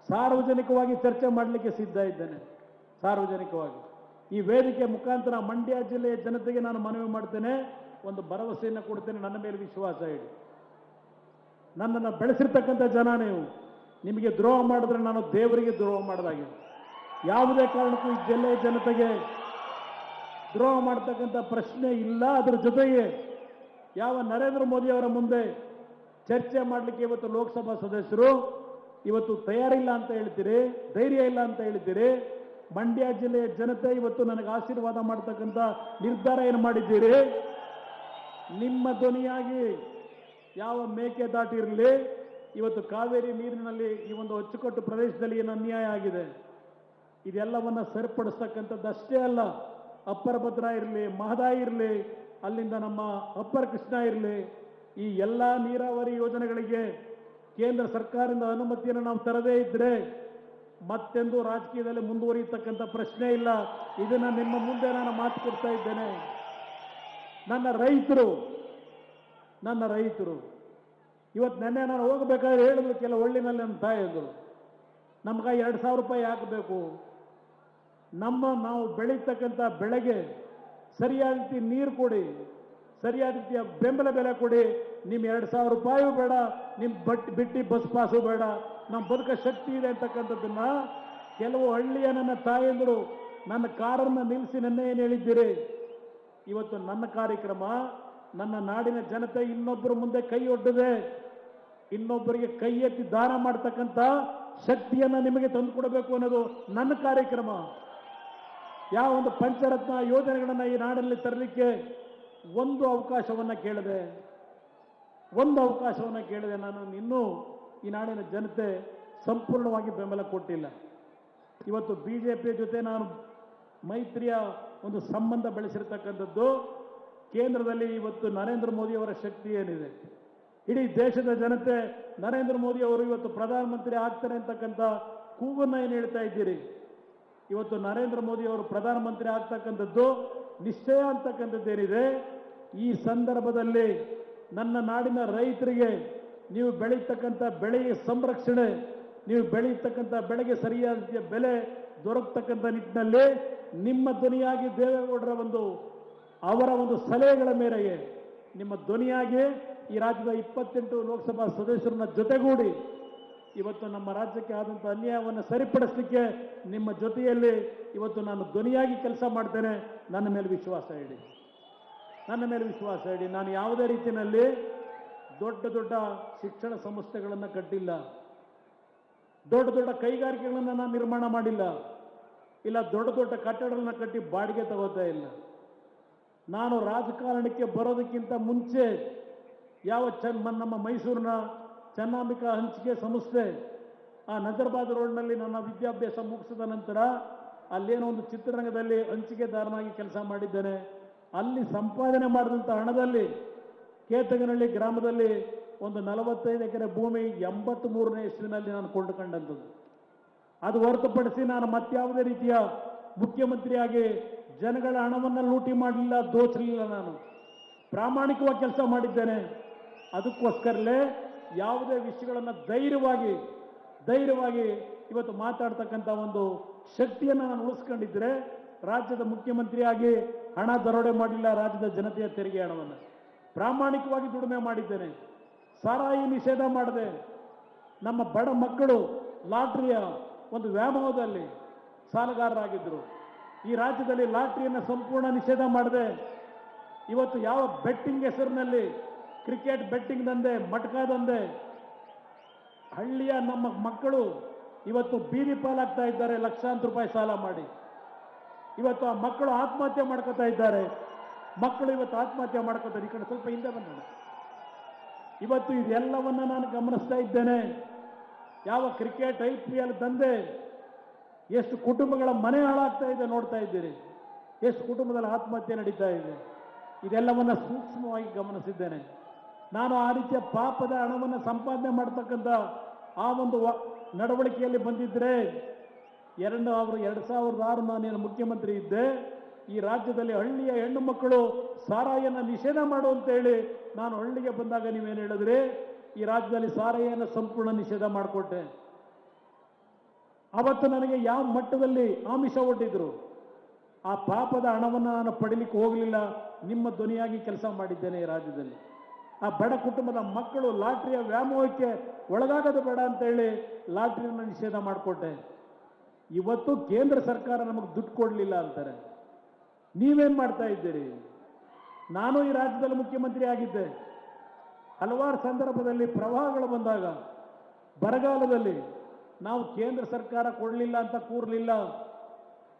ಸಾರ್ವಜನಿಕವಾಗಿ ಚರ್ಚೆ ಮಾಡಲಿಕ್ಕೆ ಸಿದ್ಧ ಇದ್ದೇನೆ. ಸಾರ್ವಜನಿಕವಾಗಿ ಈ ವೇದಿಕೆ ಮುಖಾಂತರ ಮಂಡ್ಯ ಜಿಲ್ಲೆಯ ಜನತೆಗೆ ನಾನು ಮನವಿ ಮಾಡ್ತೇನೆ, ಒಂದು ಭರವಸೆಯನ್ನು ಕೊಡ್ತೇನೆ, ನನ್ನ ಮೇಲೆ ವಿಶ್ವಾಸ ಇಡಿ. ನನ್ನನ್ನು ಬೆಳೆಸಿರ್ತಕ್ಕಂಥ ಜನ ನೀವು, ನಿಮಗೆ ದ್ರೋಹ ಮಾಡಿದ್ರೆ ನಾನು ದೇವರಿಗೆ ದ್ರೋಹ ಮಾಡಿದಾಗಿದೆ. ಯಾವುದೇ ಕಾರಣಕ್ಕೂ ಈ ಜಿಲ್ಲೆಯ ಜನತೆಗೆ ದ್ರೋಹ ಮಾಡ್ತಕ್ಕಂಥ ಪ್ರಶ್ನೆ ಇಲ್ಲ. ಅದರ ಜೊತೆಗೆ ಯಾವ ನರೇಂದ್ರ ಮೋದಿ ಅವರ ಮುಂದೆ ಚರ್ಚೆ ಮಾಡಲಿಕ್ಕೆ ಇವತ್ತು ಲೋಕಸಭಾ ಸದಸ್ಯರು ಇವತ್ತು ತಯಾರಿಲ್ಲ ಅಂತ ಹೇಳ್ತೀರಿ, ಧೈರ್ಯ ಇಲ್ಲ ಅಂತ ಹೇಳ್ತೀರಿ. ಮಂಡ್ಯ ಜಿಲ್ಲೆಯ ಜನತೆ ಇವತ್ತು ನನಗೆ ಆಶೀರ್ವಾದ ಮಾಡ್ತಕ್ಕಂಥ ನಿರ್ಧಾರ ಏನು ಮಾಡಿದ್ದೀರಿ, ನಿಮ್ಮ ಧ್ವನಿಯಾಗಿ ಯಾವ ಮೇಕೆ ದಾಟಿರಲಿ, ಇವತ್ತು ಕಾವೇರಿ ನೀರಿನಲ್ಲಿ ಈ ಒಂದು ಅಚ್ಚುಕಟ್ಟು ಪ್ರದೇಶದಲ್ಲಿ ಏನು ಅನ್ಯಾಯ ಆಗಿದೆ ಇದೆಲ್ಲವನ್ನ ಸರಿಪಡಿಸ್ತಕ್ಕಂಥದ್ದಷ್ಟೇ ಅಲ್ಲ, ಅಪ್ಪರ ಭದ್ರಾ ಇರಲಿ, ಮಹದಾಯಿ ಇರಲಿ, ಅಲ್ಲಿಂದ ನಮ್ಮ ಅಪ್ಪರ ಕೃಷ್ಣ ಇರಲಿ, ಈ ಎಲ್ಲ ನೀರಾವರಿ ಯೋಜನೆಗಳಿಗೆ ಕೇಂದ್ರ ಸರ್ಕಾರದಿಂದ ಅನುಮತಿಯನ್ನು ನಾವು ತರದೇ ಇದ್ರೆ ಮತ್ತೆಂದು ರಾಜಕೀಯದಲ್ಲಿ ಮುಂದುವರಿಯತಕ್ಕಂಥ ಪ್ರಶ್ನೆ ಇಲ್ಲ. ಇದನ್ನ ನಿಮ್ಮ ಮುಂದೆ ನಾನು ಮಾತು ಕೊಡ್ತಾ ಇದ್ದೇನೆ. ನನ್ನ ರೈತರು ಇವತ್ತು ನೆನ್ನೆ ನಾನು ಹೋಗಬೇಕಾದ್ರೆ ಹೇಳಿದ್ರು, ಕೆಲವು ಹಳ್ಳಿನಲ್ಲಿ ನನ್ನ ತಾಯಿದ್ರು, ನಮ್ಗೆ 2,000 ರೂಪಾಯಿ ಹಾಕಬೇಕು, ನಾವು ಬೆಳೀತಕ್ಕಂಥ ಬೆಳೆಗೆ ಸರಿಯಾದ ರೀತಿ ನೀರು ಕೊಡಿ, ಸರಿಯಾದ ರೀತಿಯ ಬೆಂಬಲ ಬೆಲೆ ಕೊಡಿ, ನಿಮ್ಮ 2,000 ರೂಪಾಯಿಯೂ ಬೇಡ, ನಿಮ್ಮ ಬಿಟ್ಟಿ ಬಸ್ ಪಾಸು ಬೇಡ, ನಮ್ಮ ಬದುಕ ಶಕ್ತಿ ಇದೆ ಅಂತಕ್ಕಂಥದ್ದನ್ನ ಕೆಲವು ಹಳ್ಳಿಯ ನನ್ನ ತಾಯಂದರು ನನ್ನ ಕಾರನ್ನು ನಿಲ್ಲಿಸಿ ನೆನ್ನೆ ಏನು ಹೇಳಿದ್ದೀರಿ. ಇವತ್ತು ನನ್ನ ಕಾರ್ಯಕ್ರಮ, ನನ್ನ ನಾಡಿನ ಜನತೆ ಇನ್ನೊಬ್ಬರ ಮುಂದೆ ಕೈ ಒಡ್ಡದೆ, ಇನ್ನೊಬ್ಬರಿಗೆ ಕೈ ಎತ್ತಿ ದಾನ ಮಾಡ್ತಕ್ಕಂಥ ಶಕ್ತಿಯನ್ನು ನಿಮಗೆ ತಂದುಕೊಡಬೇಕು ಅನ್ನೋದು ನನ್ನ ಕಾರ್ಯಕ್ರಮ. ಯಾವ ಒಂದು ಪಂಚರತ್ನ ಯೋಜನೆಗಳನ್ನು ಈ ನಾಡಿನಲ್ಲಿ ತರಲಿಕ್ಕೆ ಒಂದು ಅವಕಾಶವನ್ನು ಕೇಳಿದೆ ನಾನು ಇನ್ನೂ ಈ ನಾಡಿನ ಜನತೆ ಸಂಪೂರ್ಣವಾಗಿ ಬೆಂಬಲ ಕೊಟ್ಟಿಲ್ಲ. ಇವತ್ತು ಬಿಜೆಪಿ ಜೊತೆ ನಾನು ಮೈತ್ರಿಯ ಒಂದು ಸಂಬಂಧ ಬೆಳೆಸಿರ್ತಕ್ಕಂಥದ್ದು, ಕೇಂದ್ರದಲ್ಲಿ ಇವತ್ತು ನರೇಂದ್ರ ಮೋದಿ ಅವರ ಶಕ್ತಿ ಏನಿದೆ, ಇಡೀ ದೇಶದ ಜನತೆ ನರೇಂದ್ರ ಮೋದಿ ಅವರು ಇವತ್ತು ಪ್ರಧಾನಮಂತ್ರಿ ಆಗ್ತಾರೆ ಅಂತಕ್ಕಂಥ ಕೂಗನ್ನು ಏನು ಹೇಳ್ತಾ ಇದ್ದೀರಿ. ಇವತ್ತು ನರೇಂದ್ರ ಮೋದಿ ಅವರು ಪ್ರಧಾನಮಂತ್ರಿ ಆಗ್ತಕ್ಕಂಥದ್ದು ನಿಶ್ಚಯ ಅಂತಕ್ಕಂಥದ್ದೇನಿದೆ. ಈ ಸಂದರ್ಭದಲ್ಲಿ ನನ್ನ ನಾಡಿನ ರೈತರಿಗೆ ನೀವು ಬೆಳೀತಕ್ಕಂಥ ಬೆಳೆಯ ಸಂರಕ್ಷಣೆ, ನೀವು ಬೆಳೀತಕ್ಕಂಥ ಬೆಳೆಗೆ ಸರಿಯಾದ ಬೆಲೆ ದೊರಕತಕ್ಕಂಥ ನಿಟ್ಟಿನಲ್ಲಿ ನಿಮ್ಮ ಧ್ವನಿಯಾಗಿ ದೇವೇಗೌಡರ ಅವರ ಒಂದು ಸಲಹೆಗಳ ಮೇರೆಗೆ ನಿಮ್ಮ ಧ್ವನಿಯಾಗಿ ಈ ರಾಜ್ಯದ 28 ಲೋಕಸಭಾ ಸದಸ್ಯರನ್ನ ಜೊತೆಗೂಡಿ ಇವತ್ತು ನಮ್ಮ ರಾಜ್ಯಕ್ಕೆ ಆದಂಥ ಅನ್ಯಾಯವನ್ನು ಸರಿಪಡಿಸಲಿಕ್ಕೆ ನಿಮ್ಮ ಜೊತೆಯಲ್ಲಿ ಇವತ್ತು ನಾನು ಧ್ವನಿಯಾಗಿ ಕೆಲಸ ಮಾಡ್ತೇನೆ. ನನ್ನ ಮೇಲೆ ವಿಶ್ವಾಸ ಇಡಿ. ನಾನು ಯಾವುದೇ ರೀತಿಯಲ್ಲಿ ದೊಡ್ಡ ಶಿಕ್ಷಣ ಸಂಸ್ಥೆಗಳನ್ನು ಕಟ್ಟಿಲ್ಲ, ದೊಡ್ಡ ಕೈಗಾರಿಕೆಗಳನ್ನು ನಾನು ನಿರ್ಮಾಣ ಮಾಡಿಲ್ಲ, ಇಲ್ಲ ದೊಡ್ಡ ಕಟ್ಟಡಗಳನ್ನು ಕಟ್ಟಿ ಬಾಡಿಗೆ ತಗೋತಾ ಇಲ್ಲ. ನಾನು ರಾಜಕಾರಣಕ್ಕೆ ಬರೋದಕ್ಕಿಂತ ಮುಂಚೆ ನಮ್ಮ ಮೈಸೂರಿನ ಚೆನ್ನಾಂಬಿಕಾ ಹಂಚಿಕೆ ಸಂಸ್ಥೆ ಆ ನಜರ್ಬಾದ್ ರೋಡ್ನಲ್ಲಿ ನನ್ನ ವಿದ್ಯಾಭ್ಯಾಸ ಮುಗಿಸಿದ ನಂತರ ಅಲ್ಲೇನೋ ಒಂದು ಚಿತ್ರರಂಗದಲ್ಲಿ ಹಂಚಿಕೆದಾರನಾಗಿ ಕೆಲಸ ಮಾಡಿದ್ದೇನೆ. ಅಲ್ಲಿ ಸಂಪಾದನೆ ಮಾಡಿದಂಥ ಹಣದಲ್ಲಿ ಕೇತಗನಹಳ್ಳಿ ಗ್ರಾಮದಲ್ಲಿ ಒಂದು 45 ಎಕರೆ ಭೂಮಿ 83ನೇ ಇಸ್ವಿನಲ್ಲಿ ನಾನು ಕೊಂಡುಕೊಂಡಂಥದ್ದು. ಅದು ಹೊರತುಪಡಿಸಿ ನಾನು ಮತ್ಯಾವುದೇ ರೀತಿಯ ಮುಖ್ಯಮಂತ್ರಿಯಾಗಿ ಜನಗಳ ಹಣವನ್ನು ಲೂಟಿ ಮಾಡಲಿಲ್ಲ, ದೋಚಲಿಲ್ಲ. ನಾನು ಪ್ರಾಮಾಣಿಕವಾಗಿ ಕೆಲಸ ಮಾಡಿದ್ದೇನೆ. ಅದಕ್ಕೋಸ್ಕರಲೇ ಯಾವುದೇ ವಿಷಯಗಳನ್ನು ಧೈರ್ಯವಾಗಿ ಇವತ್ತು ಮಾತಾಡ್ತಕ್ಕಂಥ ಒಂದು ಶಕ್ತಿಯನ್ನು ನಾನು ಉಳಿಸ್ಕೊಂಡಿದ್ದರೆ, ರಾಜ್ಯದ ಮುಖ್ಯಮಂತ್ರಿಯಾಗಿ ಹಣ ದರೋಡೆ ಮಾಡಲಿಲ್ಲ, ರಾಜ್ಯದ ಜನತೆಯ ತೆರಿಗೆ ಹಣವನ್ನು ಪ್ರಾಮಾಣಿಕವಾಗಿ ದುಡಿಮೆ ಮಾಡಿದ್ದೇನೆ. ಸಾರಾಯಿ ನಿಷೇಧ ಮಾಡಿದೆ. ನಮ್ಮ ಬಡ ಮಕ್ಕಳು ಲಾಟ್ರಿಯ ಒಂದು ವ್ಯಾಮೋಹದಲ್ಲಿ ಸಾಲಗಾರರಾಗಿದ್ದರು. ಈ ರಾಜ್ಯದಲ್ಲಿ ಲಾಟ್ರಿಯನ್ನು ಸಂಪೂರ್ಣ ನಿಷೇಧ ಮಾಡಿದೆ. ಇವತ್ತು ಯಾವ ಬೆಟ್ಟಿಂಗ್ ಹೆಸರಿನಲ್ಲಿ ಕ್ರಿಕೆಟ್ ಬೆಟ್ಟಿಂಗ್ ದಂಧೆ, ಮಟ್ಕಾ ದಂಧೆ, ಹಳ್ಳಿಯ ನಮ್ಮ ಮಕ್ಕಳು ಇವತ್ತು ಬೀದಿ ಪಾಲಾಗ್ತಾ ಇದ್ದಾರೆ, ಲಕ್ಷಾಂತರ ರೂಪಾಯಿ ಸಾಲ ಮಾಡಿ. ಇವತ್ತು ಆ ಮಕ್ಕಳು ಆತ್ಮಹತ್ಯೆ ಮಾಡ್ಕೋತಾ ಇದ್ದಾರೆ. ಈ ಕಡೆ ಸ್ವಲ್ಪ ಹಿಂದೆ ಬಂದ. ಇವತ್ತು ಇದೆಲ್ಲವನ್ನ ನಾನು ಗಮನಿಸ್ತಾ ಇದ್ದೇನೆ. ಯಾವ ಕ್ರಿಕೆಟ್ IPL ದಂಧೆ, ಎಷ್ಟು ಕುಟುಂಬಗಳ ಮನೆ ಹಾಳಾಗ್ತಾ ಇದೆ ನೋಡ್ತಾ ಇದ್ದೀರಿ, ಎಷ್ಟು ಕುಟುಂಬದಲ್ಲಿ ಆತ್ಮಹತ್ಯೆ ನಡೀತಾ ಇದೆ. ಇದೆಲ್ಲವನ್ನ ಸೂಕ್ಷ್ಮವಾಗಿ ಗಮನಿಸಿದ್ದೇನೆ. ನಾನು ಆ ರೀತಿಯ ಪಾಪದ ಹಣವನ್ನು ಸಂಪಾದನೆ ಮಾಡ್ತಕ್ಕಂಥ ಆ ಒಂದು ನಡವಳಿಕೆಯಲ್ಲಿ ಬಂದಿದ್ದರೆ 2006 ನಾನೇನು ಮುಖ್ಯಮಂತ್ರಿ ಇದ್ದೆ, ಈ ರಾಜ್ಯದಲ್ಲಿ ಹಳ್ಳಿಯ ಹೆಣ್ಣು ಮಕ್ಕಳು ಸಾರಾಯಿಯನ್ನು ನಿಷೇಧ ಮಾಡು ಅಂತ ಹೇಳಿ ನಾನು ಹಳ್ಳಿಗೆ ಬಂದಾಗ ನೀವೇನು ಹೇಳಿದ್ರಿ, ಈ ರಾಜ್ಯದಲ್ಲಿ ಸಾರಾಯಿಯನ್ನು ಸಂಪೂರ್ಣ ನಿಷೇಧ ಮಾಡಿಕೊಟ್ಟೆ. ಅವತ್ತು ನನಗೆ ಯಾವ ಮಟ್ಟದಲ್ಲಿ ಆಮಿಷ ಒಡ್ಡಿದ್ರು, ಆ ಪಾಪದ ಹಣವನ್ನು ನಾನು ಪಡಿಲಿಕ್ಕೆ ಹೋಗಲಿಲ್ಲ. ನಿಮ್ಮ ಧ್ವನಿಯಾಗಿ ಕೆಲಸ ಮಾಡಿದ್ದೇನೆ ಈ ರಾಜ್ಯದಲ್ಲಿ. ಆ ಬಡ ಕುಟುಂಬದ ಮಕ್ಕಳು ಲಾಟ್ರಿಯ ವ್ಯಾಮೋಹಕ್ಕೆ ಒಳಗಾಗದು ಬೇಡ ಅಂತೇಳಿ ಲಾಟ್ರಿಯನ್ನು ನಿಷೇಧ ಮಾಡಿಕೊಟ್ಟೆ. ಇವತ್ತು ಕೇಂದ್ರ ಸರ್ಕಾರ ನಮಗೆ ದುಡ್ಡು ಕೊಡಲಿಲ್ಲ ಅಂತಾರೆ. ನೀವೇನು ಮಾಡ್ತಾ ಇದ್ದೀರಿ? ನಾನು ಈ ರಾಜ್ಯದಲ್ಲಿ ಮುಖ್ಯಮಂತ್ರಿ ಆಗಿದ್ದೆ. ಹಲವಾರು ಸಂದರ್ಭದಲ್ಲಿ ಪ್ರವಾಹಗಳು ಬಂದಾಗ, ಬರಗಾಲದಲ್ಲಿ ನಾವು ಕೇಂದ್ರ ಸರ್ಕಾರ ಕೊಡಲಿಲ್ಲ ಅಂತ ಕೂರಲಿಲ್ಲ,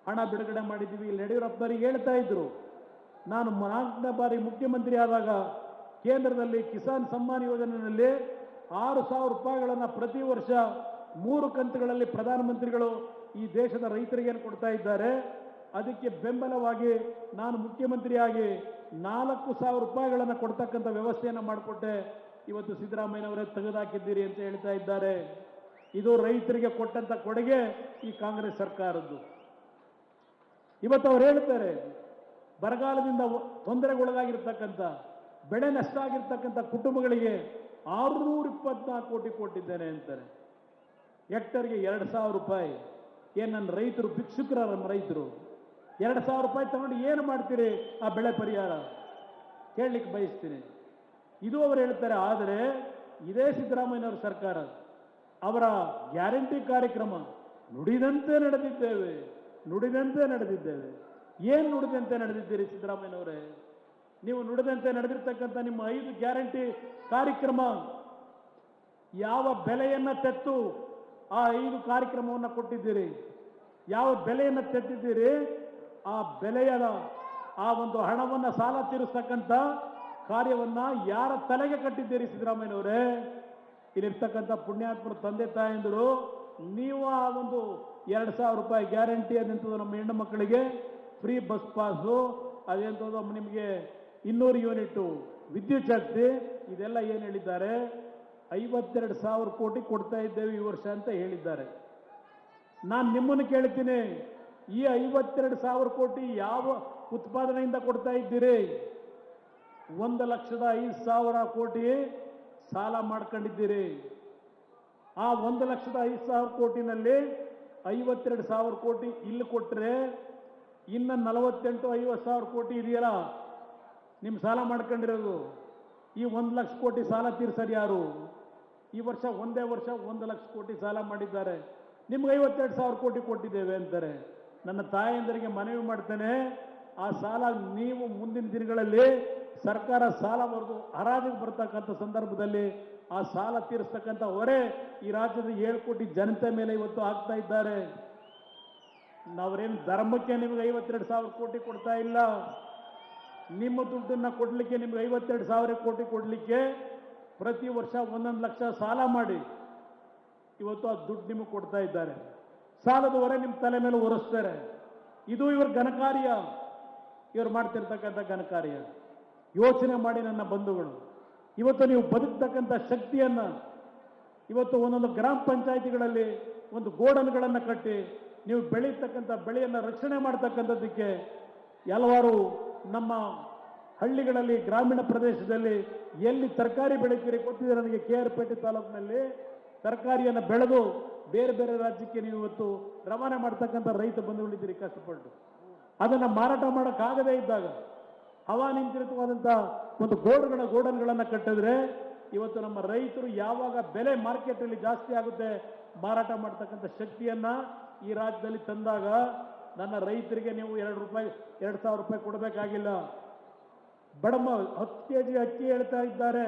ಹಣ ಬಿಡುಗಡೆ ಮಾಡಿದ್ದೀವಿ. ಇಲ್ಲಿ ಯಡಿಯೂರಪ್ಪನವರಿಗೆ ಹೇಳ್ತಾ ಇದ್ರು, ನಾನು 4ನೇ ಬಾರಿ ಮುಖ್ಯಮಂತ್ರಿ ಆದಾಗ ಕೇಂದ್ರದಲ್ಲಿ ಕಿಸಾನ್ ಸಮ್ಮಾನ್ ಯೋಜನೆಯಲ್ಲಿ 6,000 ರೂಪಾಯಿಗಳನ್ನು ಪ್ರತಿ ವರ್ಷ 3 ಕಂತುಗಳಲ್ಲಿ ಪ್ರಧಾನಮಂತ್ರಿಗಳು ಈ ದೇಶದ ರೈತರಿಗೆ ಕೊಡ್ತಾ ಇದ್ದಾರೆ. ಅದಕ್ಕೆ ಬೆಂಬಲವಾಗಿ ನಾನು ಮುಖ್ಯಮಂತ್ರಿಯಾಗಿ 4,000 ರೂಪಾಯಿಗಳನ್ನು ಕೊಡ್ತಕ್ಕಂಥ ವ್ಯವಸ್ಥೆಯನ್ನು ಮಾಡಿಕೊಟ್ಟೆ. ಇವತ್ತು ಸಿದ್ದರಾಮಯ್ಯನವರೇ ತೆಗೆದುಹಾಕಿದ್ದೀರಿ ಅಂತ ಹೇಳ್ತಾ ಇದ್ದಾರೆ. ಇದು ರೈತರಿಗೆ ಕೊಟ್ಟಂತ ಕೊಡುಗೆ ಈ ಕಾಂಗ್ರೆಸ್ ಸರ್ಕಾರದ್ದು. ಇವತ್ತು ಅವ್ರು ಹೇಳ್ತಾರೆ, ಬರಗಾಲದಿಂದ ತೊಂದರೆಗೊಳಗಾಗಿರ್ತಕ್ಕಂಥ, ಬೆಳೆ ನಷ್ಟ ಆಗಿರ್ತಕ್ಕಂಥ ಕುಟುಂಬಗಳಿಗೆ 624 ಕೋಟಿ ಕೊಟ್ಟಿದ್ದೇನೆ ಅಂತಾರೆ. ಹೆಕ್ಟರ್ಗೆ 2,000 ರೂಪಾಯಿ. ಏನು ನನ್ನ ರೈತರು ಭಿಕ್ಷುಕರ? ನಮ್ಮ ರೈತರು 2,000 ರೂಪಾಯಿ ತಗೊಂಡು ಏನು ಮಾಡ್ತೀರಿ ಆ ಬೆಳೆ ಪರಿಹಾರ ಕೇಳಲಿಕ್ಕೆ ಬಯಸ್ತೀನಿ. ಇದು ಅವರು ಹೇಳ್ತಾರೆ. ಆದರೆ ಇದೇ ಸಿದ್ದರಾಮಯ್ಯನವರ ಸರ್ಕಾರ, ಅವರ ಗ್ಯಾರಂಟಿ ಕಾರ್ಯಕ್ರಮ ನುಡಿದಂತೆ ನಡೆದಿದ್ದೇವೆ, ನುಡಿದಂತೆ ನಡೆದಿದ್ದೇವೆ. ಏನು ನುಡಿದಂತೆ ನಡೆದಿದ್ದೀರಿ ಸಿದ್ದರಾಮಯ್ಯನವರೇ? ನೀವು ನುಡಿದಂತೆ ನಡೆದಿರ್ತಕ್ಕಂಥ ನಿಮ್ಮ 5 ಗ್ಯಾರಂಟಿ ಕಾರ್ಯಕ್ರಮ, ಯಾವ ಬೆಲೆಯನ್ನು ತೆತ್ತು ಆ 5 ಕಾರ್ಯಕ್ರಮವನ್ನು ಕೊಟ್ಟಿದ್ದೀರಿ? ಯಾವ ಬೆಲೆಯನ್ನು ತೆತ್ತಿದ್ದೀರಿ? ಆ ಬೆಲೆಯ ಆ ಒಂದು ಹಣವನ್ನು ಸಾಲ ತೀರಿಸ್ತಕ್ಕಂಥ ಕಾರ್ಯವನ್ನ ಯಾರ ತಲೆಗೆ ಕಟ್ಟಿದ್ದೀರಿ ಸಿದ್ದರಾಮಯ್ಯನವರೇ? ಇಲ್ಲಿರ್ತಕ್ಕಂಥ ಪುಣ್ಯಾತ್ಮರ ತಂದೆ ತಾಯಂದಿರು, ನೀವು ಆ ಒಂದು 2,000 ರೂಪಾಯಿ ಗ್ಯಾರಂಟಿ ಅದಂಥದ್ದು ನಮ್ಮ ಹೆಣ್ಣು ಮಕ್ಕಳಿಗೆ ಫ್ರೀ ಬಸ್ ಪಾಸು, ಅದೆಂಥದ್ದು ನಿಮಗೆ 200 ಯೂನಿಟ್ ವಿದ್ಯುತ್ ಶಕ್ತಿ, ಇದೆಲ್ಲ ಏನು ಹೇಳಿದ್ದಾರೆ? 52,000 ಕೋಟಿ ಕೊಡ್ತಾ ಇದ್ದೇವೆ ಈ ವರ್ಷ ಅಂತ ಹೇಳಿದ್ದಾರೆ. ನಾನು ನಿಮ್ಮನ್ನು ಕೇಳ್ತೀನಿ, ಈ 52,000 ಕೋಟಿ ಯಾವ ಉತ್ಪಾದನೆಯಿಂದ ಕೊಡ್ತಾ ಇದ್ದೀರಿ? 1,05,000 ಕೋಟಿ ಸಾಲ ಮಾಡ್ಕೊಂಡಿದ್ದೀರಿ. ಆ 1,05,000 ಕೋಟಿನಲ್ಲಿ 52,000 ಕೋಟಿ ಇಲ್ಲಿ ಕೊಟ್ಟರೆ ಇನ್ನು 48-50,000 ಕೋಟಿ ಇದೆಯಲ್ಲ ನಿಮ್ಮ ಸಾಲ ಮಾಡ್ಕೊಂಡಿರೋದು. ಈ 1,00,000 ಕೋಟಿ ಸಾಲ ತೀರ್ಸೋದು ಯಾರು? ಈ ವರ್ಷ ಒಂದೇ ವರ್ಷ 1,00,000 ಕೋಟಿ ಸಾಲ ಮಾಡಿದ್ದಾರೆ. ನಿಮ್ಗೆ 52,000 ಕೋಟಿ ಕೊಟ್ಟಿದ್ದೇವೆ ಅಂತಾರೆ. ನನ್ನ ತಾಯಂದರಿಗೆ ಮನವಿ ಮಾಡ್ತೇನೆ, ಆ ಸಾಲ ನೀವು ಮುಂದಿನ ದಿನಗಳಲ್ಲಿ ಸರ್ಕಾರ ಸಾಲ ಬರೆದು ಹರಾಜಿಗೆ ಬರ್ತಕ್ಕಂಥ ಸಂದರ್ಭದಲ್ಲಿ ಆ ಸಾಲ ತೀರಿಸ್ತಕ್ಕಂಥ ಹೊರೆ ಈ ರಾಜ್ಯದ 7 ಕೋಟಿ ಜನತೆ ಮೇಲೆ ಇವತ್ತು ಆಗ್ತಾ ಇದ್ದಾರೆ. ನಾವೇನು ಧರ್ಮಕ್ಕೆ ನಿಮ್ಗೆ 52,000 ಕೋಟಿ ಕೊಡ್ತಾ ಇಲ್ಲ. ನಿಮ್ಮ ದುಡ್ಡನ್ನು ಕೊಡಲಿಕ್ಕೆ, ನಿಮ್ಗೆ 52,000 ಕೋಟಿ ಕೊಡಲಿಕ್ಕೆ ಪ್ರತಿ ವರ್ಷ 1,1 ಲಕ್ಷ ಸಾಲ ಮಾಡಿ ಇವತ್ತು ಆ ದುಡ್ಡು ನಿಮಗೆ ಕೊಡ್ತಾ ಇದ್ದಾರೆ. ಸಾಲದ ಹೊರೆ ನಿಮ್ಮ ತಲೆ ಮೇಲೆ ಹೊರಿಸ್ತಾರೆ. ಇದು ಇವ್ರ ಘನಕಾರ್ಯ, ಇವ್ರು ಮಾಡ್ತಿರ್ತಕ್ಕಂಥ ಘನಕಾರ್ಯ. ಯೋಚನೆ ಮಾಡಿ ನನ್ನ ಬಂಧುಗಳು, ಇವತ್ತು ನೀವು ಬದುಕ್ತಕ್ಕಂಥ ಶಕ್ತಿಯನ್ನು ಇವತ್ತು ಒಂದೊಂದು ಗ್ರಾಮ ಪಂಚಾಯಿತಿಗಳಲ್ಲಿ ಒಂದು ಗೋಡನ್ಗಳನ್ನು ಕಟ್ಟಿ ನೀವು ಬೆಳೀತಕ್ಕಂಥ ಬೆಳೆಯನ್ನು ರಕ್ಷಣೆ ಮಾಡ್ತಕ್ಕಂಥದ್ದಕ್ಕೆ ಹಲವಾರು ನಮ್ಮ ಹಳ್ಳಿಗಳಲ್ಲಿ, ಗ್ರಾಮೀಣ ಪ್ರದೇಶದಲ್ಲಿ ಎಲ್ಲಿ ತರಕಾರಿ ಬೆಳೀತೀರಿ ಗೊತ್ತಿದೆ ನನಗೆ. KR ಪೇಟೆ ತಾಲೂಕಿನಲ್ಲಿ ತರಕಾರಿಯನ್ನು ಬೆಳೆದು ಬೇರೆ ಬೇರೆ ರಾಜ್ಯಕ್ಕೆ ನೀವು ಇವತ್ತು ರವಾನೆ ಮಾಡ್ತಕ್ಕಂಥ ರೈತ ಬಂಧುಗಳಿದ್ದೀರಿ ಕಷ್ಟಪಟ್ಟು. ಅದನ್ನು ಮಾರಾಟ ಮಾಡೋಕ್ಕಾಗದೇ ಇದ್ದಾಗ ಹವಾನಿಯಂತ್ರಿತವಾದಂಥ ಒಂದು ಗೋಡನ್ಗಳನ್ನು ಕಟ್ಟಿದ್ರೆ ಇವತ್ತು ನಮ್ಮ ರೈತರು ಯಾವಾಗ ಬೆಲೆ ಮಾರ್ಕೆಟಲ್ಲಿ ಜಾಸ್ತಿ ಆಗುತ್ತೆ ಮಾರಾಟ ಮಾಡ್ತಕ್ಕಂಥ ಶಕ್ತಿಯನ್ನು ಈ ರಾಜ್ಯದಲ್ಲಿ ತಂದಾಗ ನನ್ನ ರೈತರಿಗೆ ನೀವು 2,000 ರೂಪಾಯಿ ಕೊಡಬೇಕಾಗಿಲ್ಲ. ಬಡಮ 10 kg ಅಕ್ಕಿ ಹೇಳ್ತಾ ಇದ್ದಾರೆ.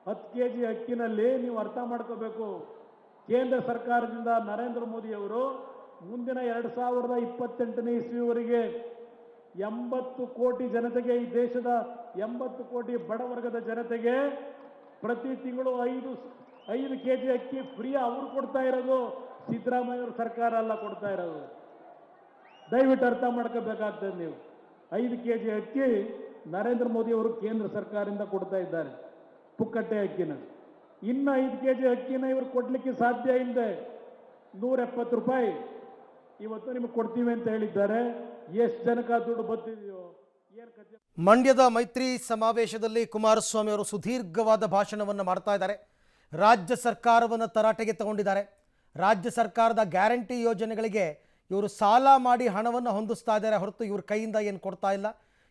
10 kg ಅಕ್ಕಿನಲ್ಲಿ ನೀವು ಅರ್ಥ ಮಾಡ್ಕೋಬೇಕು, ಕೇಂದ್ರ ಸರ್ಕಾರದಿಂದ ನರೇಂದ್ರ ಮೋದಿ ಅವರು ಮುಂದಿನ 2028ನೇ ಇಸ್ವಿವರೆಗೆ 80 ಕೋಟಿ ಜನತೆಗೆ, ಈ ದೇಶದ 80 ಕೋಟಿ ಬಡವರ್ಗದ ಜನತೆಗೆ ಪ್ರತಿ ತಿಂಗಳು 5 kg ಅಕ್ಕಿ ಫ್ರೀ ಅವರು ಕೊಡ್ತಾ ಇರೋದು. ಸಿದ್ದರಾಮಯ್ಯವ್ರ ಸರ್ಕಾರ ಅಲ್ಲ ಕೊಡ್ತಾ ಇರೋದು. ದಯವಿಟ್ಟು ಅರ್ಥ ಮಾಡ್ಕೋಬೇಕಾಗ್ತದೆ ನೀವು. 5 kg ಅಕ್ಕಿ ನರೇಂದ್ರ ಮೋದಿ ಅವರು ಕೇಂದ್ರ ಸರ್ಕಾರದಿಂದ ಕೊಡ್ತಾ ಇದ್ದಾರೆ, ಪುಕ್ಕಟ್ಟೆ ಅಕ್ಕಿನ. ಇನ್ನು 5 kg ಅಕ್ಕಿನ ಇವರು ಕೊಡ್ಲಿಕ್ಕೆ ಸಾಧ್ಯ ಇಲ್ಲದೆ 170 ರೂಪಾಯಿ ಇವತ್ತು ನಿಮಗೆ ಕೊಡ್ತೀವಿ ಅಂತ ಹೇಳಿದ್ದಾರೆ. ಎಷ್ಟು ಜನಕ್ಕೆ ದುಡ್ಡು ಬರ್ತಿದೆಯೋ ಏನು ಕಥೆ. ಮಂಡ್ಯದ ಮೈತ್ರಿ ಸಮಾವೇಶದಲ್ಲಿ ಕುಮಾರಸ್ವಾಮಿ ಅವರು ಸುದೀರ್ಘವಾದ ಭಾಷಣವನ್ನು ಮಾಡ್ತಾ ಇದ್ದಾರೆ. ರಾಜ್ಯ ಸರ್ಕಾರವನ್ನು ತರಾಟೆಗೆ ತಗೊಂಡಿದ್ದಾರೆ. ರಾಜ್ಯ ಸರ್ಕಾರದ ಗ್ಯಾರಂಟಿ ಯೋಜನೆಗಳಿಗೆ ಇವರು ಸಾಲ ಮಾಡಿ ಹಣವನ್ನು ಹೊಂದಿಸ್ತಾ ಇದ್ದಾರೆ ಹೊರತು ಇವ್ರ ಕೈಯಿಂದ ಏನು ಕೊಡ್ತಾ ಇಲ್ಲ.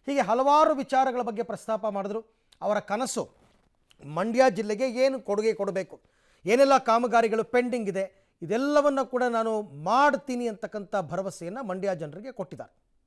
ಹೀಗೆ ಹಲವಾರು ವಿಚಾರಗಳ ಬಗ್ಗೆ ಪ್ರಸ್ತಾಪ ಮಾಡಿದ್ರು. ಅವರ ಕನಸು ಮಂಡ್ಯ ಜಿಲ್ಲೆಗೆ ಏನು ಕೊಡುಗೆ ಕೊಡಬೇಕು, ಏನೆಲ್ಲ ಕಾಮಗಾರಿಗಳು ಪೆಂಡಿಂಗ್ ಇದೆ, ಇದೆಲ್ಲವನ್ನು ಕೂಡ ನಾನು ಮಾಡ್ತೀನಿ ಅಂತಕ್ಕಂಥ ಭರವಸೆಯನ್ನು ಮಂಡ್ಯ ಜನರಿಗೆ ಕೊಟ್ಟಿದ್ದಾರೆ.